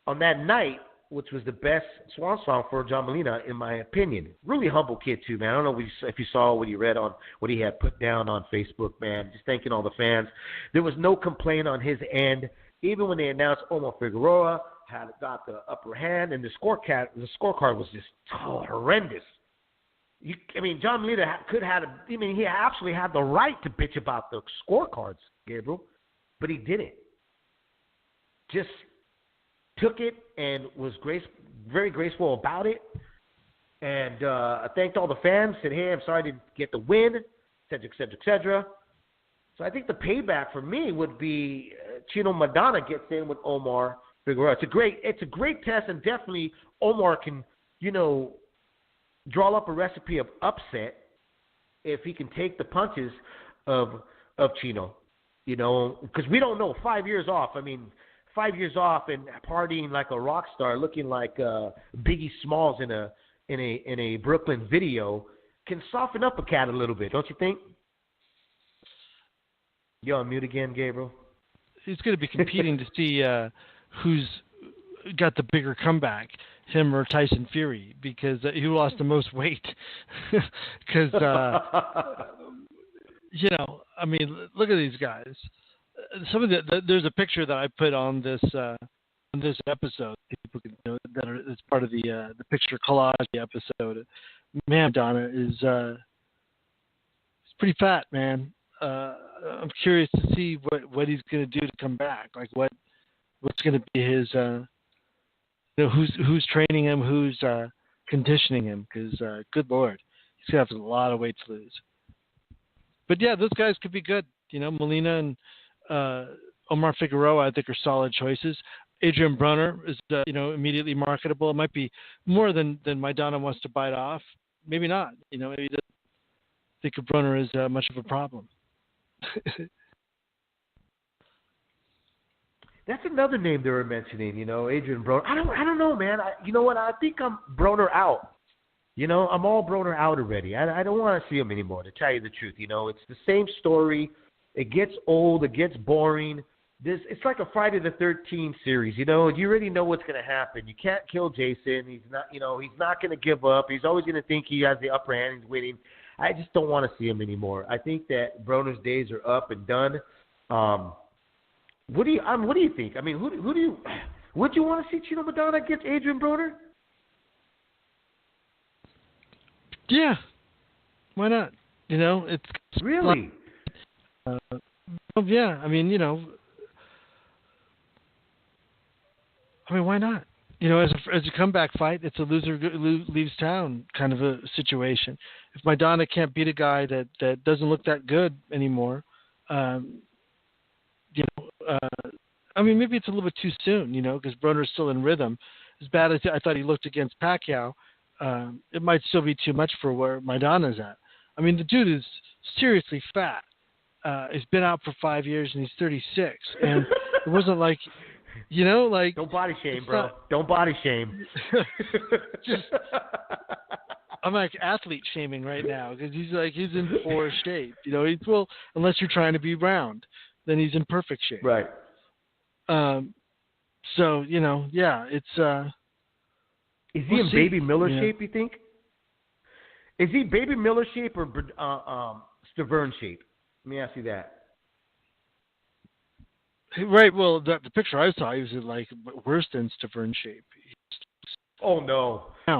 on that night, which was the best swan song for John Molina, in my opinion. Really humble kid, too, man. I don't know if you saw what he read on what he had put down on Facebook, man. Just thanking all the fans. There was no complaint on his end. Even when they announced Omar Figueroa had got the upper hand, and the scorecard was just horrendous. John Molina he absolutely had the right to bitch about the scorecards, Gabriel, but he didn't. Just took it and was very graceful about it. And I thanked all the fans, said, hey, I'm sorry I didn't get the win, et cetera, et cetera, et cetera. So I think the payback for me would be Chino Maidana gets in with Omar Figueroa. It's a great test, and definitely Omar can, draw up a recipe of upset if he can take the punches of Chino, because we don't know. 5 years off. 5 years off and partying like a rock star, looking like Biggie Smalls in a Brooklyn video can soften up a cat a little bit, don't you think? You're on mute again, Gabriel. He's going to be competing to see who's got the bigger comeback, him or Tyson Fury, because he lost the most weight. Because look at these guys. Some of there's a picture that I put on this episode. People can it's part of the picture collage episode. Man, Donna is he's pretty fat, man. I'm curious to see what he's going to do to come back. Like what's going to be his who's training him, who's conditioning him? Because good Lord, he's going to have a lot of weight to lose. But yeah, those guys could be good. Molina and Omar Figueroa, I think, are solid choices. Adrian Brunner is, immediately marketable. It might be more than Maidana wants to bite off. Maybe not. Maybe he doesn't think of Brunner as much of a problem. That's another name they were mentioning. Adrian Brunner. I don't know, man. You know what? I think I'm Brunner out. I'm all Brunner out already. I don't want to see him anymore, to tell you the truth. It's the same story. It gets old. It gets boring. It's like a Friday the 13th series. You already know what's going to happen. You can't kill Jason. He's not. He's not going to give up. He's always going to think he has the upper hand. He's winning. I just don't want to see him anymore. I think that Broner's days are up and done. What do you think? Who do you? Would you want to see Chino Maidana against Adrian Broner? Yeah. Why not? It's really. Yeah, why not? As a comeback fight, it's a loser leaves town kind of a situation. If Maidana can't beat a guy that doesn't look that good anymore, maybe it's a little bit too soon, because Broner's still in rhythm. As bad as I thought he looked against Pacquiao, it might still be too much for where Maidana's at. The dude is seriously fat. He's been out for 5 years and he's 36. And it wasn't like, don't body shame, bro. Don't body shame. I'm like athlete shaming right now because he's in poor shape. Unless you're trying to be round, then he's in perfect shape. Right. So, yeah, it's. Is he in Baby Miller shape, you think? Is he Baby Miller shape or Stavern shape? Let me ask you that. Right. Well, the picture I saw, he was in worse than Stavern shape. Oh no. But I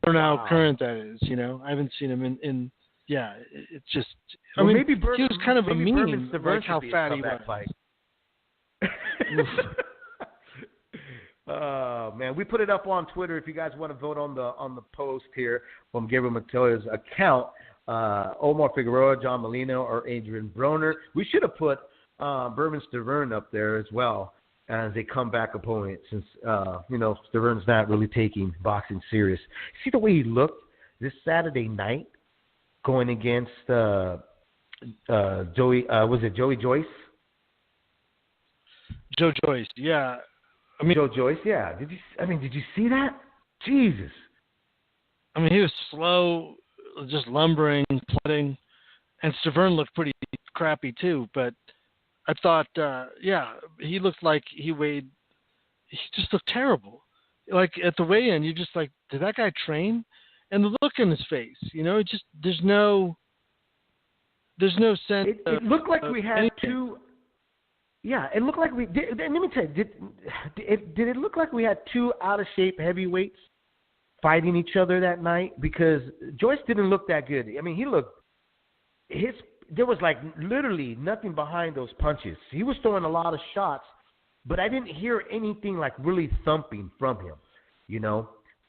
don't know how current that is. You know, I haven't seen him in. Yeah, it's just. Well, I mean, maybe he was kind of a meme, like how fat he was. Fight. Man, we put it up on Twitter. If you guys want to vote on the post here from Gabriel Montoya's account, Omar Figueroa, John Molina, or Adrian Broner. We should have put Berman Stavern up there as well as a comeback opponent, since Stavern's not really taking boxing serious. See the way he looked this Saturday night going against Joey? Was it Joey Joyce? Joe Joyce, yeah. Joe Joyce, yeah. Did you see that? Jesus. I mean, he was slow, just lumbering, plodding, and Stavern looked pretty crappy too. But I thought, he looked like he just looked terrible. Like at the weigh-in, you're just like, did that guy train? And the look in his face, there's no sense. It looked like we had two. Yeah, it looked like we did. Let me tell you, did it look like we had two out of shape heavyweights fighting each other that night? Because Joyce didn't look that good. I mean, there was like literally nothing behind those punches. He was throwing a lot of shots, but I didn't hear anything like really thumping from him.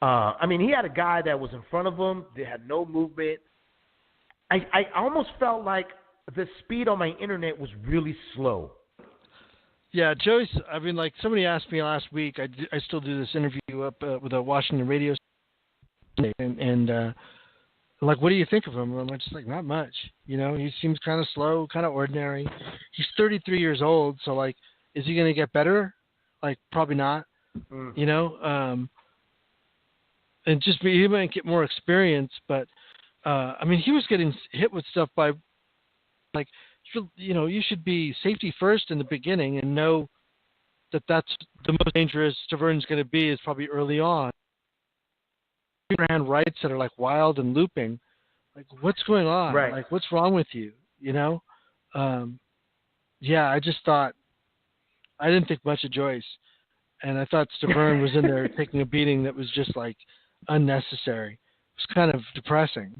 I mean, he had a guy that was in front of him. They had no movement. I almost felt like the speed on my internet was really slow. Yeah, Joyce, I mean, like somebody asked me last week, I still do this interview up with a Washington radio station, and like, what do you think of him? And I'm just like, not much. He seems kind of slow, kind of ordinary. He's 33 years old, so like, is he going to get better? Like, probably not. And just he might get more experience, but I mean, he was getting hit with stuff by like. You should be safety first in the beginning and know that that's the most dangerous Stavern's going to be is probably early on. Ran rights that are like wild and looping. Like, what's going on? Right. Like, what's wrong with you? I just thought, I didn't think much of Joyce. And I thought Stavern was in there taking a beating that was just like unnecessary. It was kind of depressing,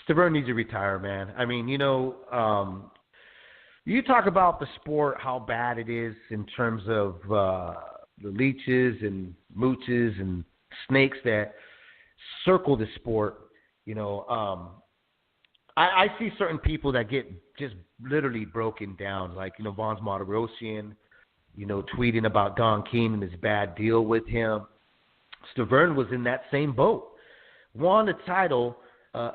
Stavern needs to retire, man. I mean, you talk about the sport, how bad it is in terms of the leeches and mooches and snakes that circle the sport. I see certain people that get just literally broken down, like, Vons Martirosyan, tweeting about Don King and his bad deal with him. Stavern was in that same boat. Won the title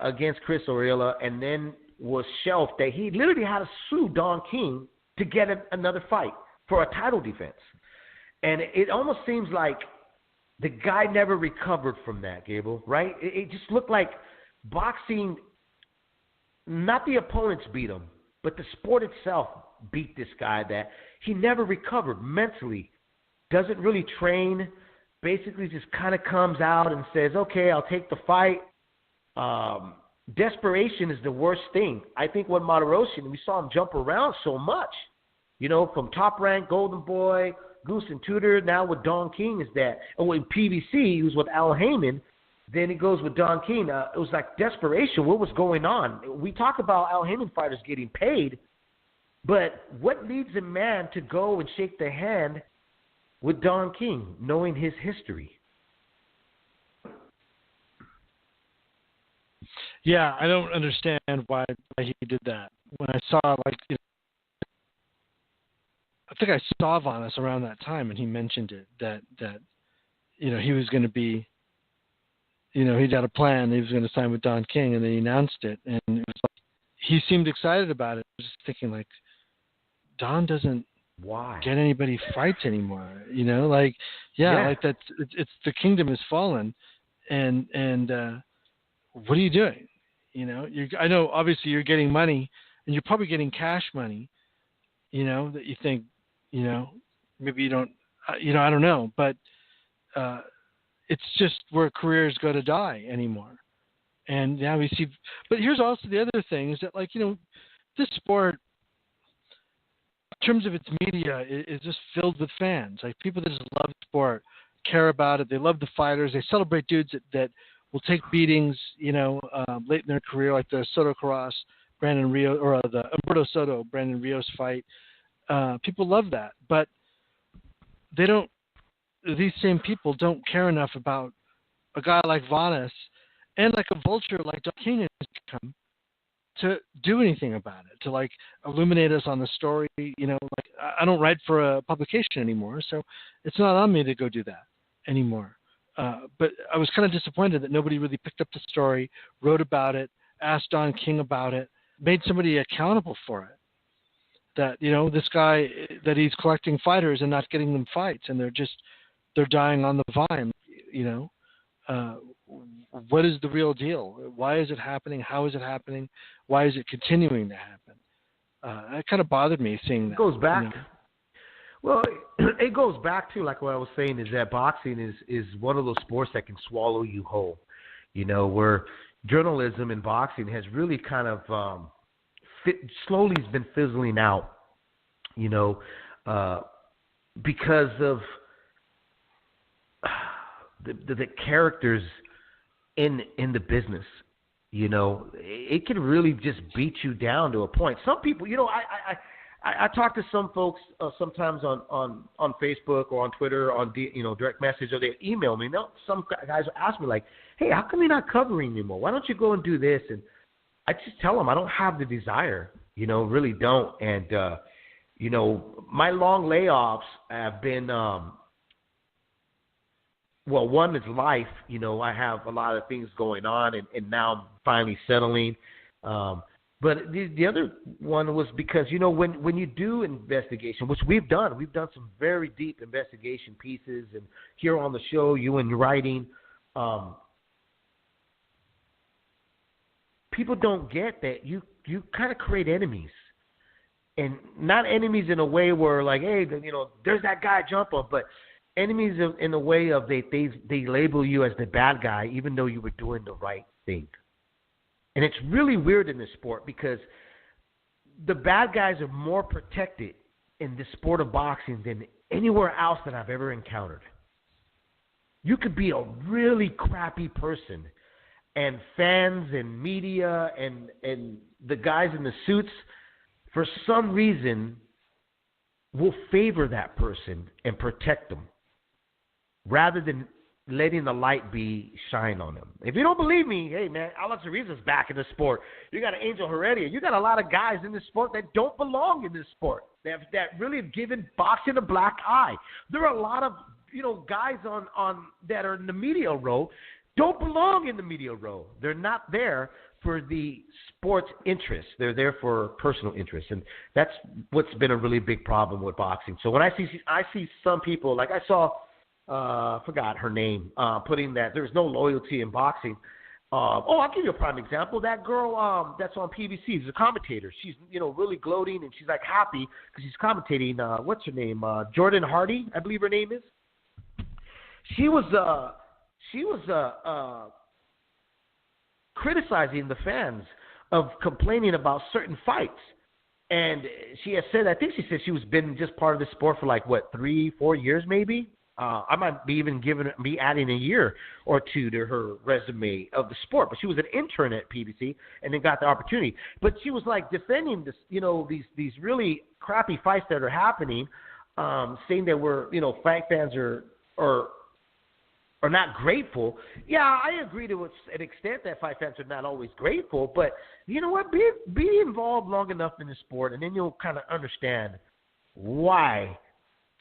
against Chris Orilla, and then was shelved that he literally had to sue Don King to get another fight for a title defense. And it almost seems like the guy never recovered from that, Gable, right? It just looked like boxing, not the opponents beat him, but the sport itself beat this guy, that he never recovered mentally, doesn't really train, basically just kind of comes out and says, okay, I'll take the fight. Desperation is the worst thing. I think when Martirosyan, we saw him jump around so much, from Top Rank, Golden Boy, Goose and Tudor, now with Don King, is that, and with PBC, he was with Al Heyman, then he goes with Don King. It was like desperation. What was going on? We talk about Al Heyman fighters getting paid, but what leads a man to go and shake the hand with Don King, knowing his history? Yeah, I don't understand why he did that. When I saw, like, I think I saw Vanas around that time, and he mentioned it, that he was going to be, he'd had a plan. He was going to sign with Don King, and then he announced it, and it was like, he seemed excited about it. I was just thinking, like, Don doesn't get anybody fights anymore, like, like that's it's the kingdom has fallen, and what are you doing? I know obviously you're getting money, and you're probably getting cash money, that you think, maybe you don't, I don't know, but it's just where careers go to die anymore. And now we see, but here's also the other thing is that, like, this sport, in terms of its media, is just filled with fans, like people that just love the sport. care about it. They love the fighters. They celebrate dudes that will take beatings, late in their career, like the Soto Carras, Brandon Rios, or the Humberto Soto, Brandon Rios fight. People love that, but they don't. These same people don't care enough about a guy like Vanes and like a vulture like Don King has become to do anything about it, to like illuminate us on the story. Like I don't write for a publication anymore, so it's not on me to go do that anymore. But I was kind of disappointed that nobody really picked up the story, wrote about it, asked Don King about it, made somebody accountable for it. That, this guy, that he's collecting fighters and not getting them fights, and they're dying on the vine, what is the real deal? Why is it happening? How is it happening? Why is it continuing to happen? It kind of bothered me seeing that. It goes back. Well, it goes back to, like what I was saying, is that boxing is one of those sports that can swallow you whole. Where journalism in boxing has really kind of slowly has been fizzling out, because of the characters in the business. It can really just beat you down to a point. Some people, I talk to some folks sometimes on Facebook or on Twitter, on direct message, or they email me. Some guys ask me like, "Hey, how come you're not covering anymore? Why don't you go and do this?" And I just tell them I don't have the desire, really don't. And my long layoffs have been, one is life. I have a lot of things going on, and now I'm finally settling. But the other one was because, when you do investigation, which we've done some very deep investigation pieces, and here on the show, you in writing, people don't get that you kind of create enemies, and not enemies in a way where like, hey, there's that guy, jump up, but enemies in a way of they label you as the bad guy, even though you were doing the right thing. And it's really weird in this sport because the bad guys are more protected in the sport of boxing than anywhere else that I've ever encountered. You could be a really crappy person, and fans and media and the guys in the suits, for some reason, will favor that person and protect them rather than letting the light be shine on them. If you don't believe me, hey, man, Alex Ariza's back in the sport. You got Angel Heredia. You got a lot of guys in this sport that don't belong in this sport, that really have given boxing a black eye. There are a lot of, guys on that are in the media row don't belong in the media row. They're not there for the sports interest. They're there for personal interest, and that's what's been a really big problem with boxing. So when I see some people, like I saw, forgot her name, putting that there's no loyalty in boxing. I'll give you a prime example. That girl that's on PBC, she's a commentator. She's really gloating, and she's like happy because she's commentating. What's her name? Jordan Hardy, I believe her name is. She was criticizing the fans of complaining about certain fights. And she has said, I think she said she was been just part of the sport for 3-4 years maybe. I might be even be adding a year or two to her resume of the sport. But she was an intern at PBC and then got the opportunity. But she was defending this, these really crappy fights that are happening, saying that fight fans are not grateful. Yeah, I agree to an extent that fight fans are not always grateful, but you know what? Be involved long enough in the sport, and then you'll kind of understand why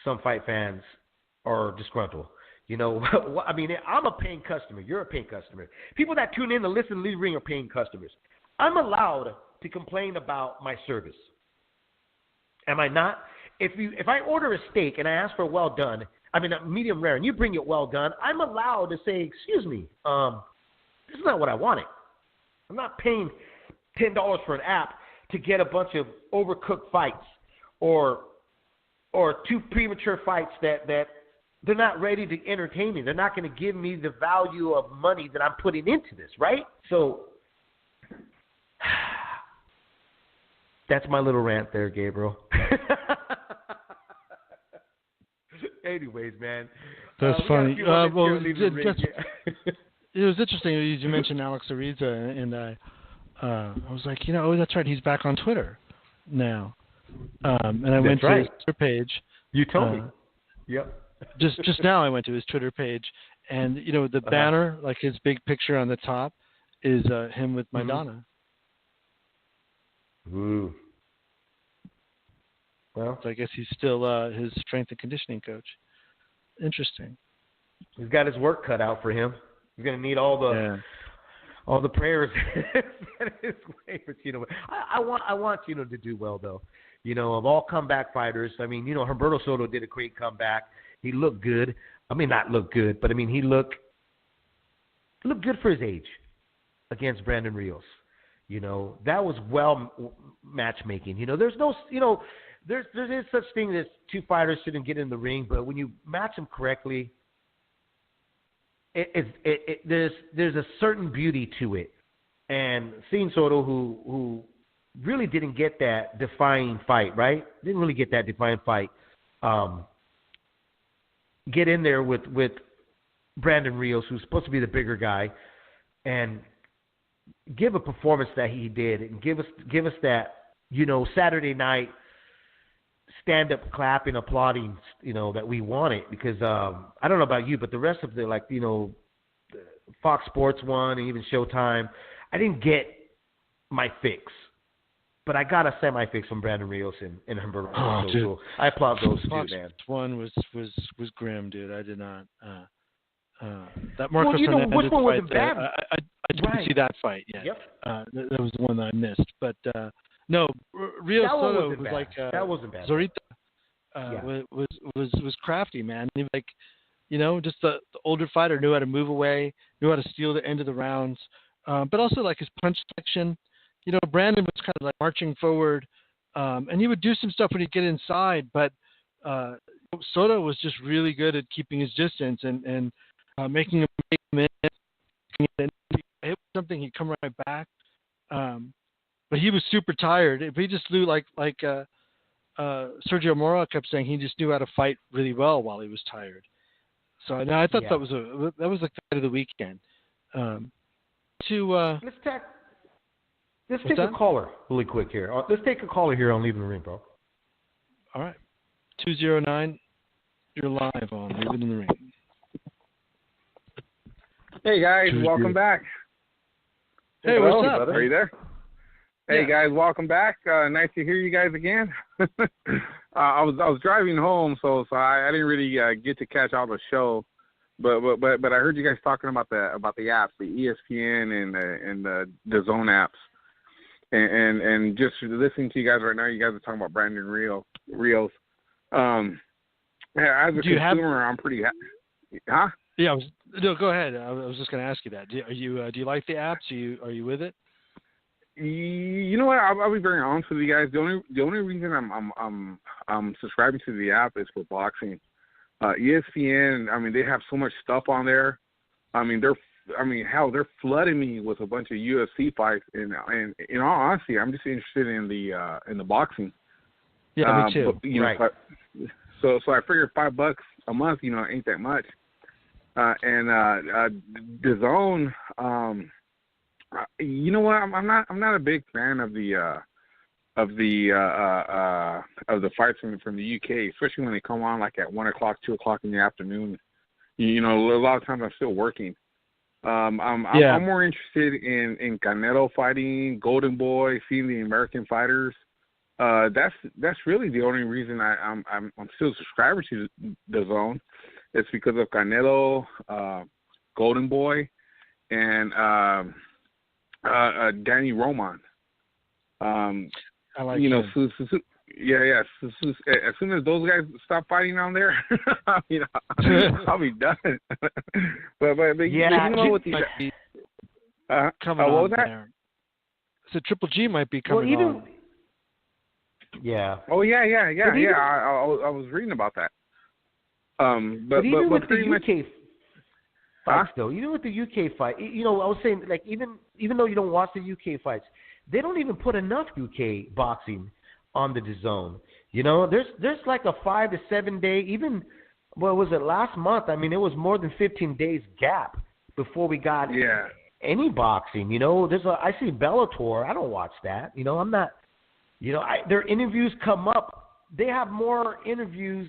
some fight fans are disgruntled. I mean, I'm a paying customer. You're a paying customer. People that tune in to listen to Lead Ring are paying customers. I'm allowed to complain about my service. Am I not? If I order a steak and I ask for a medium rare, and you bring it well done, I'm allowed to say, excuse me, this is not what I wanted. I'm not paying $10 for an app to get a bunch of overcooked fights or two premature fights that they're not ready to entertain me. They're not going to give me the value of money that I'm putting into this, right? So that's my little rant there, Gabriel. Anyways, man. That's funny. Well, it was interesting. You mentioned Alex Ariza, and I was like, oh, that's right. He's back on Twitter now. And I went to his Twitter page. You told me. Yep. Just now I went to his Twitter page, and the banner, like his big picture on the top, is him with Maidana. Ooh. Well, so I guess he's still his strength and conditioning coach. Interesting. He's got his work cut out for him. He's going to need all the prayers his way. But I want to do well though. Of all comeback fighters, I mean, Humberto Soto did a great comeback. He looked good. I mean, not look good, but I mean, he looked good for his age against Brandon Rios. That was well matchmaking. There's no, there is such thing as two fighters shouldn't get in the ring, but when you match them correctly, there's a certain beauty to it. And seeing Soto, who really didn't get that defining fight, right? Didn't really get that defining fight. Get in there with Brandon Rios, who's supposed to be the bigger guy, and give a performance that he did, and give us that Saturday night stand-up clapping, applauding, that we wanted. Because I don't know about you, but the rest of the Fox Sports one and even Showtime, I didn't get my fix. But I got a semi-fix from Brandon Rios and Humberto. So I applaud those two, man. One was grim, dude. I did not. That Marcos Hernandez which one fight, wasn't bad? I didn't see that fight yet. Yep. That was the one that I missed. But no, Rios Soto was like that wasn't bad. Zorita was crafty, man. He just the older fighter knew how to move away, knew how to steal the end of the rounds, but also like his punch selection. Brandon was kind of like marching forward, and he would do some stuff when he'd get inside, but Soto was just really good at keeping his distance and making him in. If he hit something, he'd come right back. But he was super tired. If he just knew, like Sergio Mora kept saying, he just knew how to fight really well while he was tired. So I thought that was like the fight of the weekend. Let's take a caller really quick here. Let's take a caller here on Leaving the Ring, bro. All right. 209, you're live on Leaving in the Ring. Hey, guys. Welcome back. Hey, what's up? Are you there? Hey, guys. Welcome back. Nice to hear you guys again. I was driving home, so I didn't really get to catch all the show. But I heard you guys talking about the apps, the ESPN and the DAZN apps. And just listening to you guys right now, you guys are talking about Brandon Rios. As a consumer, I'm pretty happy. Huh? Yeah. Go ahead. I was just going to ask you that. Do you like the apps? Are you with it? You know what? I'll be very honest with you guys. The only reason I'm subscribing to the app is for boxing. ESPN. I mean, they have so much stuff on there. They're flooding me with a bunch of UFC fights, and in all honesty, I'm just interested in the boxing. Yeah, me too. But, right. So I figured $5 a month, ain't that much. And DAZN, you know what? I'm not a big fan of the fights from the UK, especially when they come on like at 1 o'clock, 2 o'clock in the afternoon. A lot of times I'm still working. I'm more interested in Canelo fighting, Golden Boy, seeing the American fighters. That's really the only reason I'm still a subscriber to DAZN. It's because of Canelo, Golden Boy, and Danny Roman. I like him. As soon as those guys stop fighting on there, I'll be done. but yeah, you know what these coming what on was that? there. So Triple G might be coming on. Yeah. Oh yeah. I was reading about that. But even with pretty the much. UK fights, though, even with the UK fight, I was saying, like, even though you don't watch the UK fights, they don't even put enough UK boxing on the DAZN. There's like a 5 to 7 day, even Well, was it last month? I mean, it was more than 15 days gap before we got any boxing. You know, I see Bellator. I don't watch that. You know, I'm not. You know, their interviews come up. They have more interviews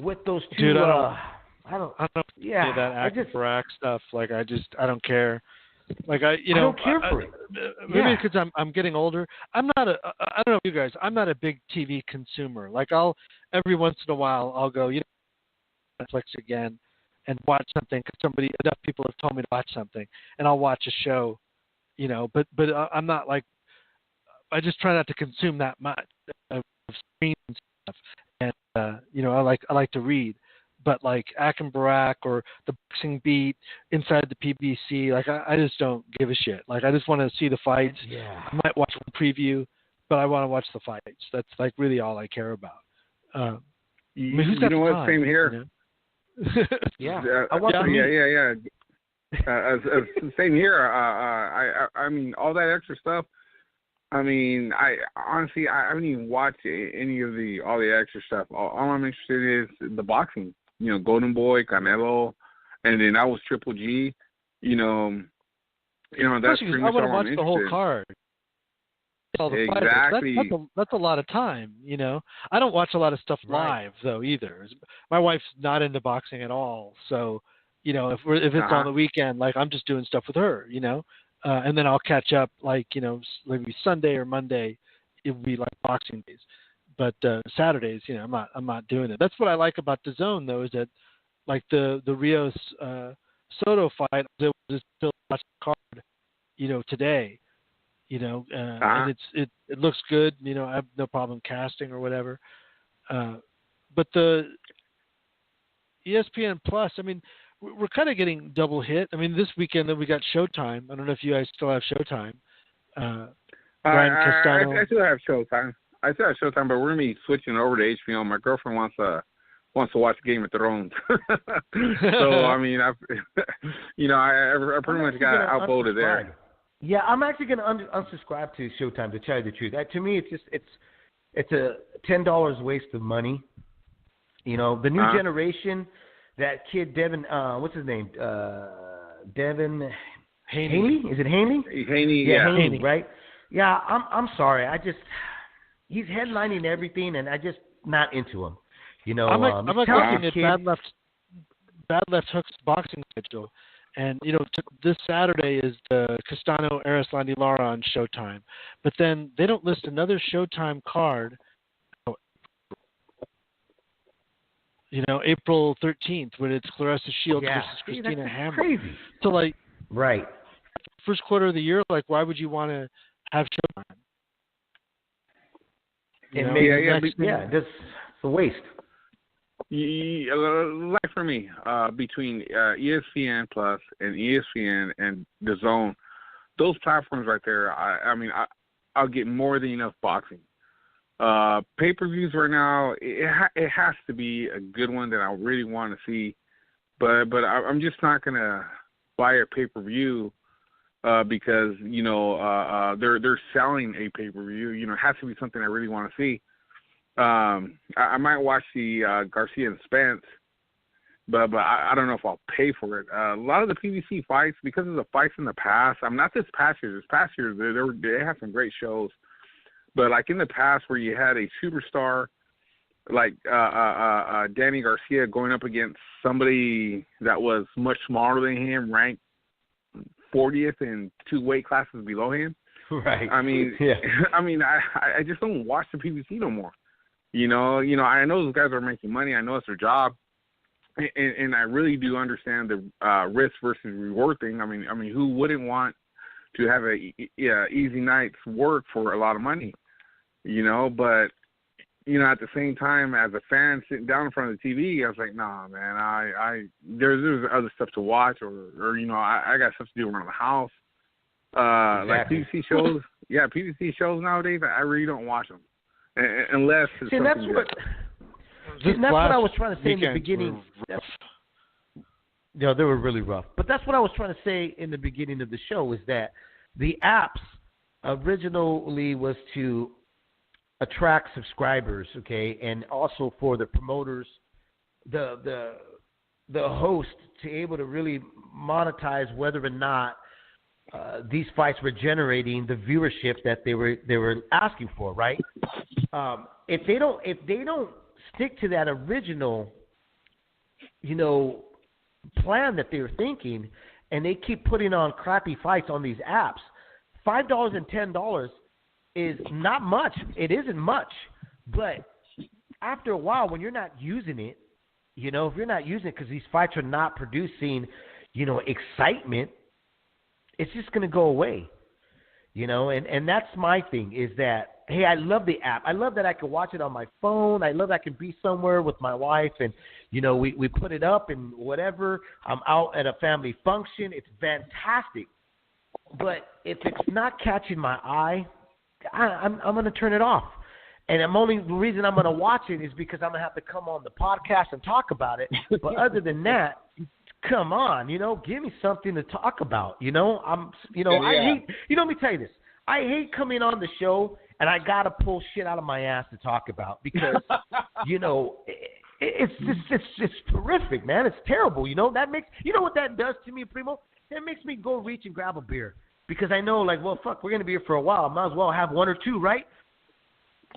with those two. Dude, I don't. Yeah, that Barack stuff. Like, I don't care. Like, I don't care for it. Maybe because I'm getting older. I don't know you guys. I'm not a big TV consumer. Like, every once in a while I'll go, Netflix again and watch something because enough people have told me to watch something, and I'll watch a show, But I'm not like, I just try not to consume that much of screens and stuff. And I like to read. But like Akin Barak or the Boxing Beat, Inside the PBC, like I just don't give a shit. Like, I just want to see the fights. Yeah. I might watch one preview, but I want to watch the fights. That's like really all I care about. Who's got what? time, Same here. Yeah. Same here. I mean, all that extra stuff. I mean, I honestly haven't even watched any of all the extra stuff. All I'm interested in is the boxing. Golden Boy, Canelo, and then I was Triple G. That's pretty much I want to watch the whole card. All the exactly. That's a lot of time. I don't watch a lot of stuff live though either. My wife's not into boxing at all, so if it's on the weekend, like I'm just doing stuff with her. And then I'll catch up like maybe Sunday or Monday. It would be like boxing days. But Saturdays, I'm not doing it. That's what I like about DAZN, though, is that like the Rios Soto fight, I was able to still watch the card, today, and it looks good. I have no problem casting or whatever. But the ESPN Plus, I mean, we're kind of getting double hit. I mean, this weekend then we got Showtime. I don't know if you guys still have Showtime. I still have Showtime. But we're gonna be switching over to HBO. My girlfriend wants to watch Game of Thrones. So I mean, I pretty much got outvoted there. Yeah, I'm actually gonna unsubscribe to Showtime, to tell you the truth. To me, it's a $10 waste of money. The new generation, that kid Devin, what's his name? Devin Haney. Is it Haney? Haney, Haney, right? Yeah, I'm sorry. He's headlining everything, and I just not into him. I'm looking at Bad Left Hook's boxing schedule, and this Saturday is the Castano Arislandi Lara on Showtime, but then they don't list another Showtime card. April 13th when it's Clarissa Shields versus Christina Hammer. Crazy. So like, right, first quarter of the year, like, why would you want to have Showtime? That's a waste. Like for me, between ESPN Plus and ESPN and DAZN, those platforms right there, I'll get more than enough boxing. Pay-per-views right now, it has to be a good one that I really want to see, but I'm just not gonna buy a pay-per-view because they're selling a pay-per-view. It has to be something I really want to see. I might watch the Garcia and Spence, but I don't know if I'll pay for it. A lot of the PBC fights, because of the fights in the past, not this past year. This past year they had some great shows. But like in the past, where you had a superstar like Danny Garcia going up against somebody that was much smaller than him, ranked 40th in 2 weight classes below him. Right. I mean, I just don't watch the PBC no more. I know those guys are making money. I know it's their job, and I really do understand the risk versus reward thing. I mean, who wouldn't want to have a easy night's work for a lot of money? But at the same time, as a fan sitting down in front of the TV, I was like, nah, man, there's other stuff to watch, or I got stuff to do around the house. Exactly. Like PVC shows, PVC shows nowadays, I really don't watch them unless it's something that's what I was trying to say in the beginning. They were really rough. But that's what I was trying to say in the beginning of the show, is that the apps originally was to attract subscribers, okay, and also for the promoters the host to able to really monetize whether or not these fights were generating the viewership that they were asking for, right? If they don't stick to that original, plan that they were thinking, and they keep putting on crappy fights on these apps, $5 and $10 is not much. It isn't much, but after a while, when you're not using it, if you're not using it because these fights are not producing, excitement, it's just going to go away, and that's my thing is that, hey, I love the app. I love that I can watch it on my phone. I love that I can be somewhere with my wife and, we put it up and whatever. I'm out at a family function. It's fantastic. But if it's not catching my eye, I'm going to turn it off. And the reason I'm going to watch it is because I'm going to have to come on the podcast and talk about it. But other than that, come on, give me something to talk about. I hate, let me tell you this. I hate coming on the show and I got to pull shit out of my ass to talk about because, it's terrific, man. It's terrible. That makes, what that does to me, Primo? That makes me go reach and grab a beer because I know, well, fuck, we're going to be here for a while. I might as well have one or two, right?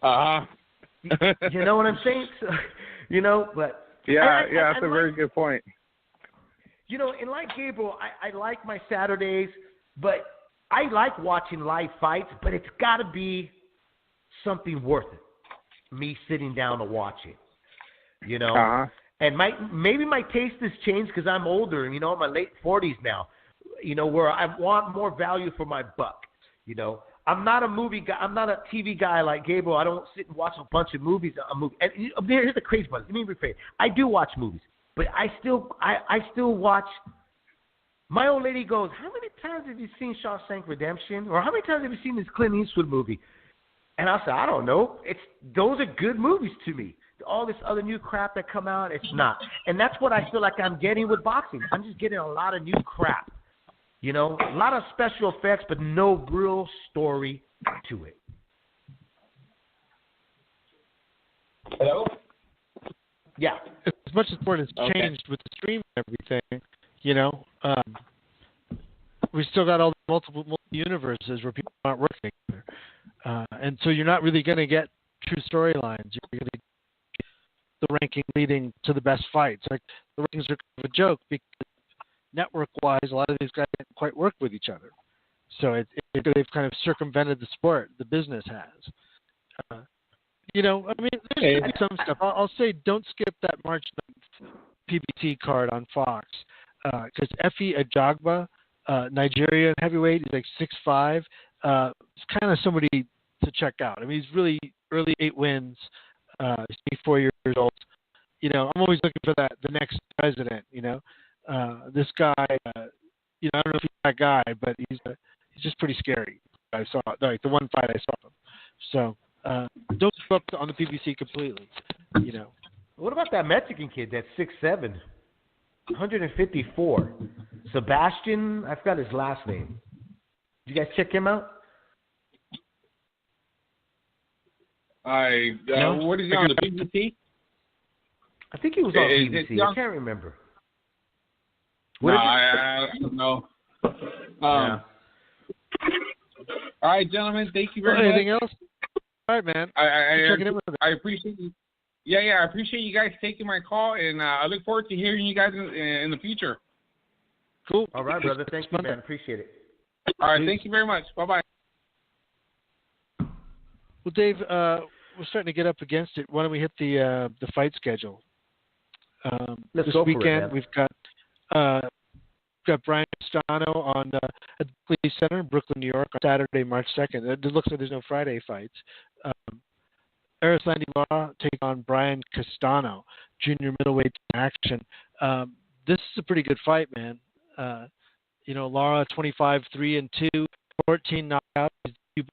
You know what I'm saying? So, but that's a very good point. And like Gabriel, I like my Saturdays, but I like watching live fights, but it's got to be something worth it, me sitting down to watch it, And maybe my taste has changed because I'm older, in my late 40s now, where I want more value for my buck, I'm not a movie guy. I'm not a TV guy like Gabriel. I don't sit and watch a bunch of movies. And here's the crazy part. Let me rephrase. I do watch movies, but I still watch. My old lady goes, "How many times have you seen Shawshank Redemption? Or how many times have you seen this Clint Eastwood movie?" And I said, "I don't know. Those are good movies to me. All this other new crap that come out, it's not." And that's what I feel like I'm getting with boxing. I'm just getting a lot of new crap. A lot of special effects, but no real story to it. Hello? Yeah. As much as sport has changed with the stream and everything, we still got all the multiple universes where people aren't working together. And so you're not really going to get true storylines. You're going to get the ranking leading to the best fights. Like, the rankings are kind of a joke because network-wise, a lot of these guys don't quite work with each other. So they've kind of circumvented the sport. The business has. There's some stuff. I'll say don't skip that March 9th PBC card on Fox because Effie Ajagba, Nigerian heavyweight, is like 6'5". It's kind of somebody to check out. He's really early 8 wins. He's 24 years old. I'm always looking for the next president, this guy, I don't know if he's that guy, but he's just pretty scary. I saw the one fight I saw him. So don't give up on the PBC completely. What about that Mexican kid that's 6'7", 154? Sebastian, I forgot his last name. Did you guys check him out? No? What is he on the PBC? I think he was on PBC. I can't remember. I don't know. Yeah. All right, gentlemen. Thank you very much. Anything else? All right, man. I appreciate you. Yeah, I appreciate you guys taking my call, and I look forward to hearing you guys in the future. Cool. All right, brother. Thank you, man. Appreciate it. All right. Thank you very much. Bye-bye. Well, Dave, we're starting to get up against it. Why don't we hit the fight schedule? Let's this go weekend, for it, man. We've got Brian Castano on at the Barclays Center in Brooklyn, New York, on Saturday, March 2nd. It looks like there's no Friday fights. Erislandy Lara take on Brian Castano, junior middleweight action. This is a pretty good fight, man. Lara 25-3-2, 14 knockouts. He's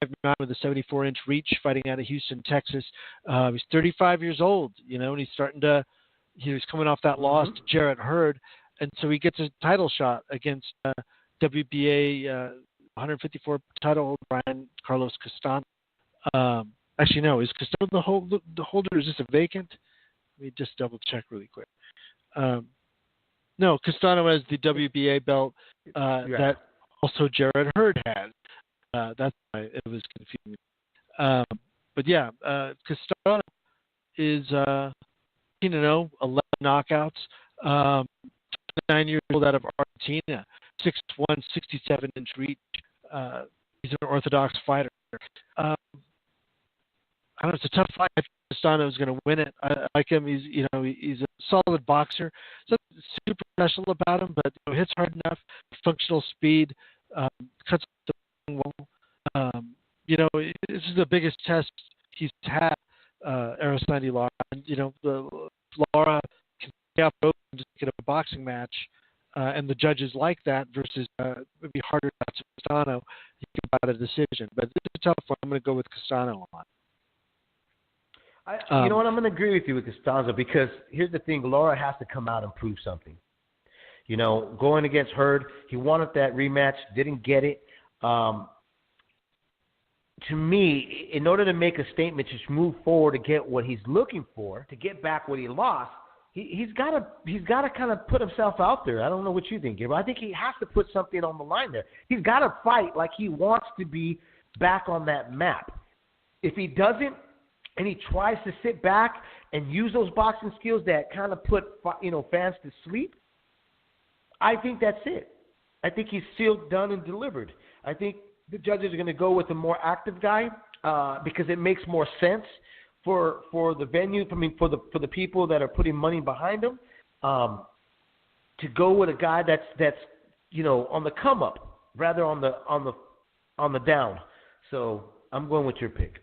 5'9" with a 74-inch reach, fighting out of Houston, Texas. He's 35 years old, and he's coming off that loss to Jarrett Hurd, and so he gets a title shot against WBA 154 title Brian Carlos Castano. Actually, no, is Castano the holder? Is this a vacant? Let me just double check really quick. No, Castano has the WBA belt that also Jared Hurd has. That's why it was confusing. But yeah, Castano is 18-0, 11 knockouts, 9 years old, out of Argentina, 6'1", 67-inch reach. He's an orthodox fighter. I don't know, it's a tough fight. Castano is going to win it. I like him. He's a solid boxer. Something super special about him, but hits hard enough. Functional speed, cuts the wall. This is the biggest test he's had. Aristide Lara, and Lara can stay up and just get a boxing match, and the judges like that versus maybe harder to Castano. You can buy the decision, but this is a tough one. I'm going to go with Castano on. You know what? I'm going to agree with you with Costanzo, because here's the thing. Lara has to come out and prove something. Going against Hurd, he wanted that rematch, didn't get it. To me, in order to make a statement, just move forward to get what he's looking for, to get back what he lost, he's got to kind of put himself out there. I don't know what you think, Gabriel. I think he has to put something on the line there. He's got to fight like he wants to be back on that map. If he doesn't, and he tries to sit back and use those boxing skills that kind of put fans to sleep, I think that's it. I think he's sealed, done, and delivered. I think the judges are going to go with a more active guy because it makes more sense for the venue. I mean, for the people that are putting money behind him, to go with a guy that's on the come up rather on the down. So I'm going with your pick.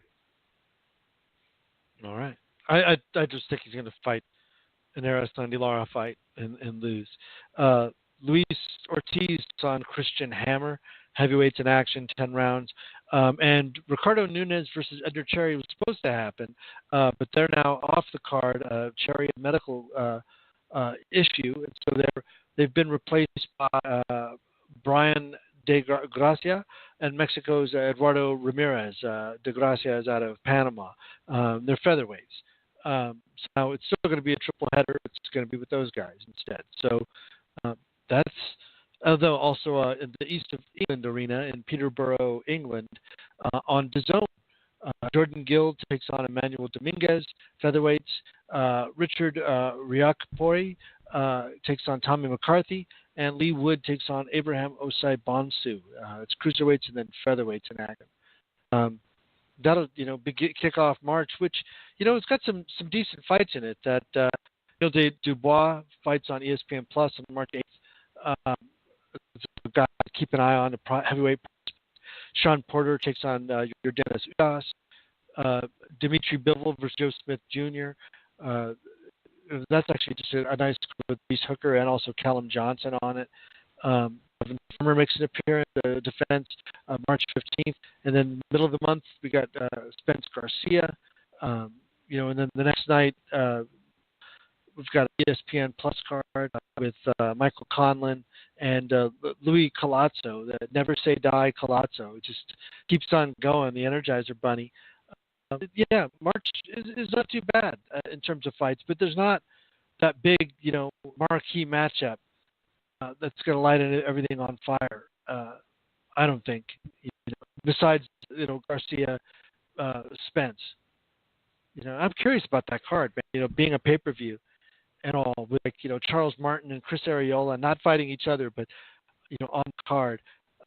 All right. I just think he's going to fight an Aristide Lara fight and lose. Luis Ortiz on Christian Hammer, heavyweights in action, 10 rounds. And Ricardo Nunes versus Edgar Cherry was supposed to happen, but they're now off the card. Cherry had a medical issue, and so they've been replaced by Brian De Gracia and Mexico's Eduardo Ramirez. De Gracia is out of Panama. They're featherweights. So now it's still going to be a triple header. It's going to be with those guys instead. So that's, although also in the East of England arena in Peterborough, England, on DAZN. Jordan Gill takes on Emmanuel Dominguez, featherweights. Richard Riakpori takes on Tommy McCarthy, and Lee Wood takes on Abraham Osai Bonsu. It's cruiserweights and then featherweights in action. That'll kick off March, which it's got some decent fights in it. That Dubois fights on ESPN Plus on March 8th. It's a guy to keep an eye on, the heavyweight. Sean Porter takes on your Dennis Ugas. Dimitri Bivol versus Joe Smith Jr. That's actually just a nice with Reese Hooker and also Callum Johnson on it. Evan Farmer makes an appearance, defense, March 15th. And then middle of the month, we got Spence Garcia. And then the next night, we've got an ESPN Plus card with Michael Conlon and Louis Colazzo, the Never Say Die Colazzo. It just keeps on going, the Energizer Bunny. March is not too bad in terms of fights, but there's not that big, marquee matchup that's going to light everything on fire. I don't think. Besides, Garcia, Spence. I'm curious about that card, man. Being a pay-per-view and all, with Charles Martin and Chris Arreola not fighting each other, but on the card.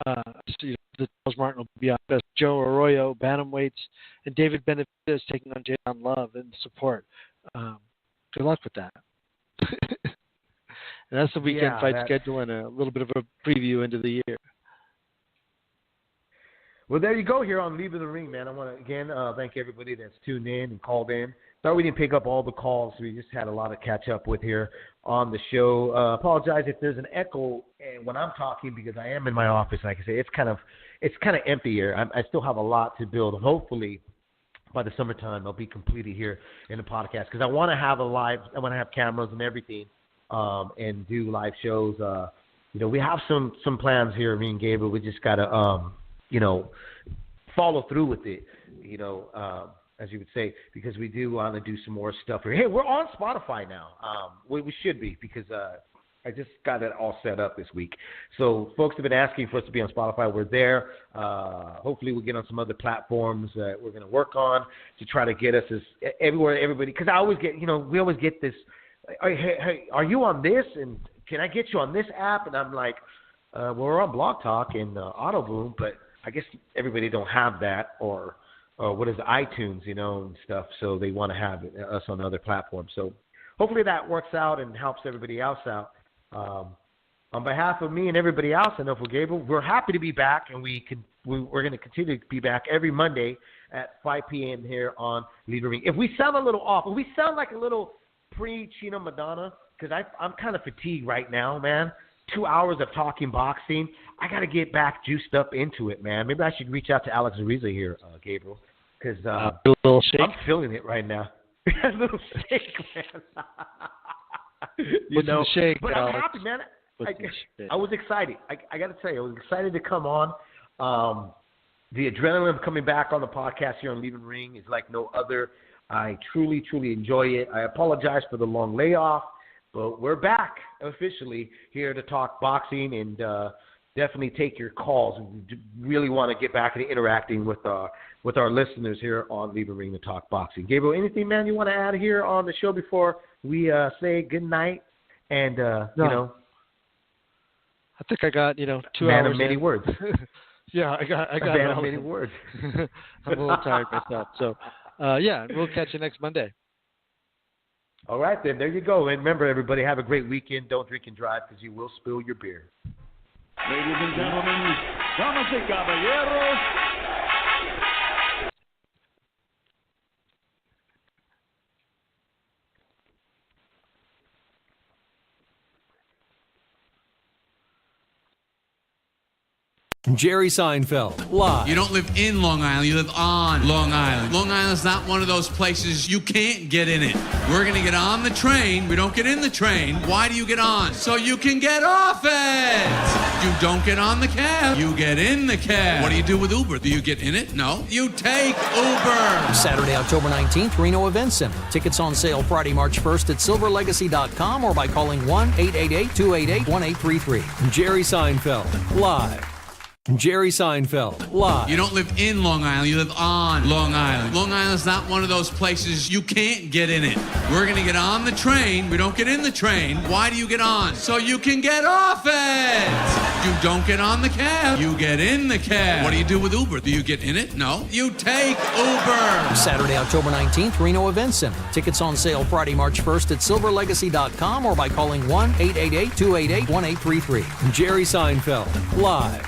Charles Martin will be on best. Joe Arroyo, bantamweights, and David Benavidez taking on Jadon Love in support. Good luck with that. And that's the weekend fight schedule and a little bit of a preview into the year. Well, there you go here on Leave of the Ring, man. I want to, again, thank everybody that's tuned in and called in. Sorry we didn't pick up all the calls. We just had a lot to catch up with here on the show. Apologize if there's an echo when I'm talking because I am in my office. Like I say, it's kind of empty here. I still have a lot to build. And hopefully, by the summertime, I'll be completed here in the podcast because I want to have I want to have cameras and everything and do live shows. We have some plans here, me and Gabriel. We just got to, follow through with it. as you would say, because we do want to do some more stuff here. Hey, we're on Spotify now. We should be, because I just got it all set up this week. So folks have been asking for us to be on Spotify. We're there. Hopefully we'll get on some other platforms that we're going to work on to try to get us as everywhere, everybody. Because I always get, we always get this, hey, are you on this? And can I get you on this app? And I'm like, well, we're on Blog Talk and Auto Boom, but I guess everybody don't have that, or what is iTunes, and stuff. So they want to have us on other platforms. So hopefully that works out and helps everybody else out. On behalf of me and everybody else, I know for Gabriel, we're happy to be back, and we're going to continue to be back every Monday at 5 p.m. here on LIITR Ring. If we sound a little off, if we sound like a little pre-Chino Maidana, because I'm kind of fatigued right now, man. 2 hours of talking boxing. I got to get back juiced up into it, man. Maybe I should reach out to Alex Ariza here, Gabriel, because a little shake. I'm feeling it right now. A little shake, man. What's the shake? But I'm happy, man. I was excited. I got to tell you, I was excited to come on. The adrenaline coming back on the podcast here on LIITR Ring is like no other. I truly, truly enjoy it. I apologize for the long layoff, but we're back officially here to talk boxing and definitely take your calls. We really want to get back into interacting with our listeners here on LIITR Ring to talk boxing. Gabriel, anything, man, you want to add here on the show before we say good night? And, no. I think I got, 2 man hours. Man of many words. Yeah, I got man of many words. I'm a little tired myself. So, we'll catch you next Monday. All right, then. There you go. And remember, everybody, have a great weekend. Don't drink and drive because you will spill your beer. Ladies and gentlemen, damas y caballeros, Jerry Seinfeld, live. You don't live in Long Island, you live on Long Island. Long Island's not one of those places you can't get in it. We're gonna get on the train, we don't get in the train. Why do you get on? So you can get off it! You don't get on the cab, you get in the cab. What do you do with Uber? Do you get in it? No. You take Uber! Saturday, October 19th, Reno Event Center. Tickets on sale Friday, March 1st at silverlegacy.com or by calling 1-888-288-1833. Jerry Seinfeld, live. Jerry Seinfeld, live. You don't live in Long Island, you live on Long Island. Long Island's not one of those places you can't get in it. We're gonna get on the train, we don't get in the train. Why do you get on? So you can get off it! You don't get on the cab, you get in the cab. What do you do with Uber? Do you get in it? No. You take Uber! Saturday, October 19th, Reno Event Center. Tickets on sale Friday, March 1st at silverlegacy.com or by calling 1-888-288-1833. Jerry Seinfeld, live.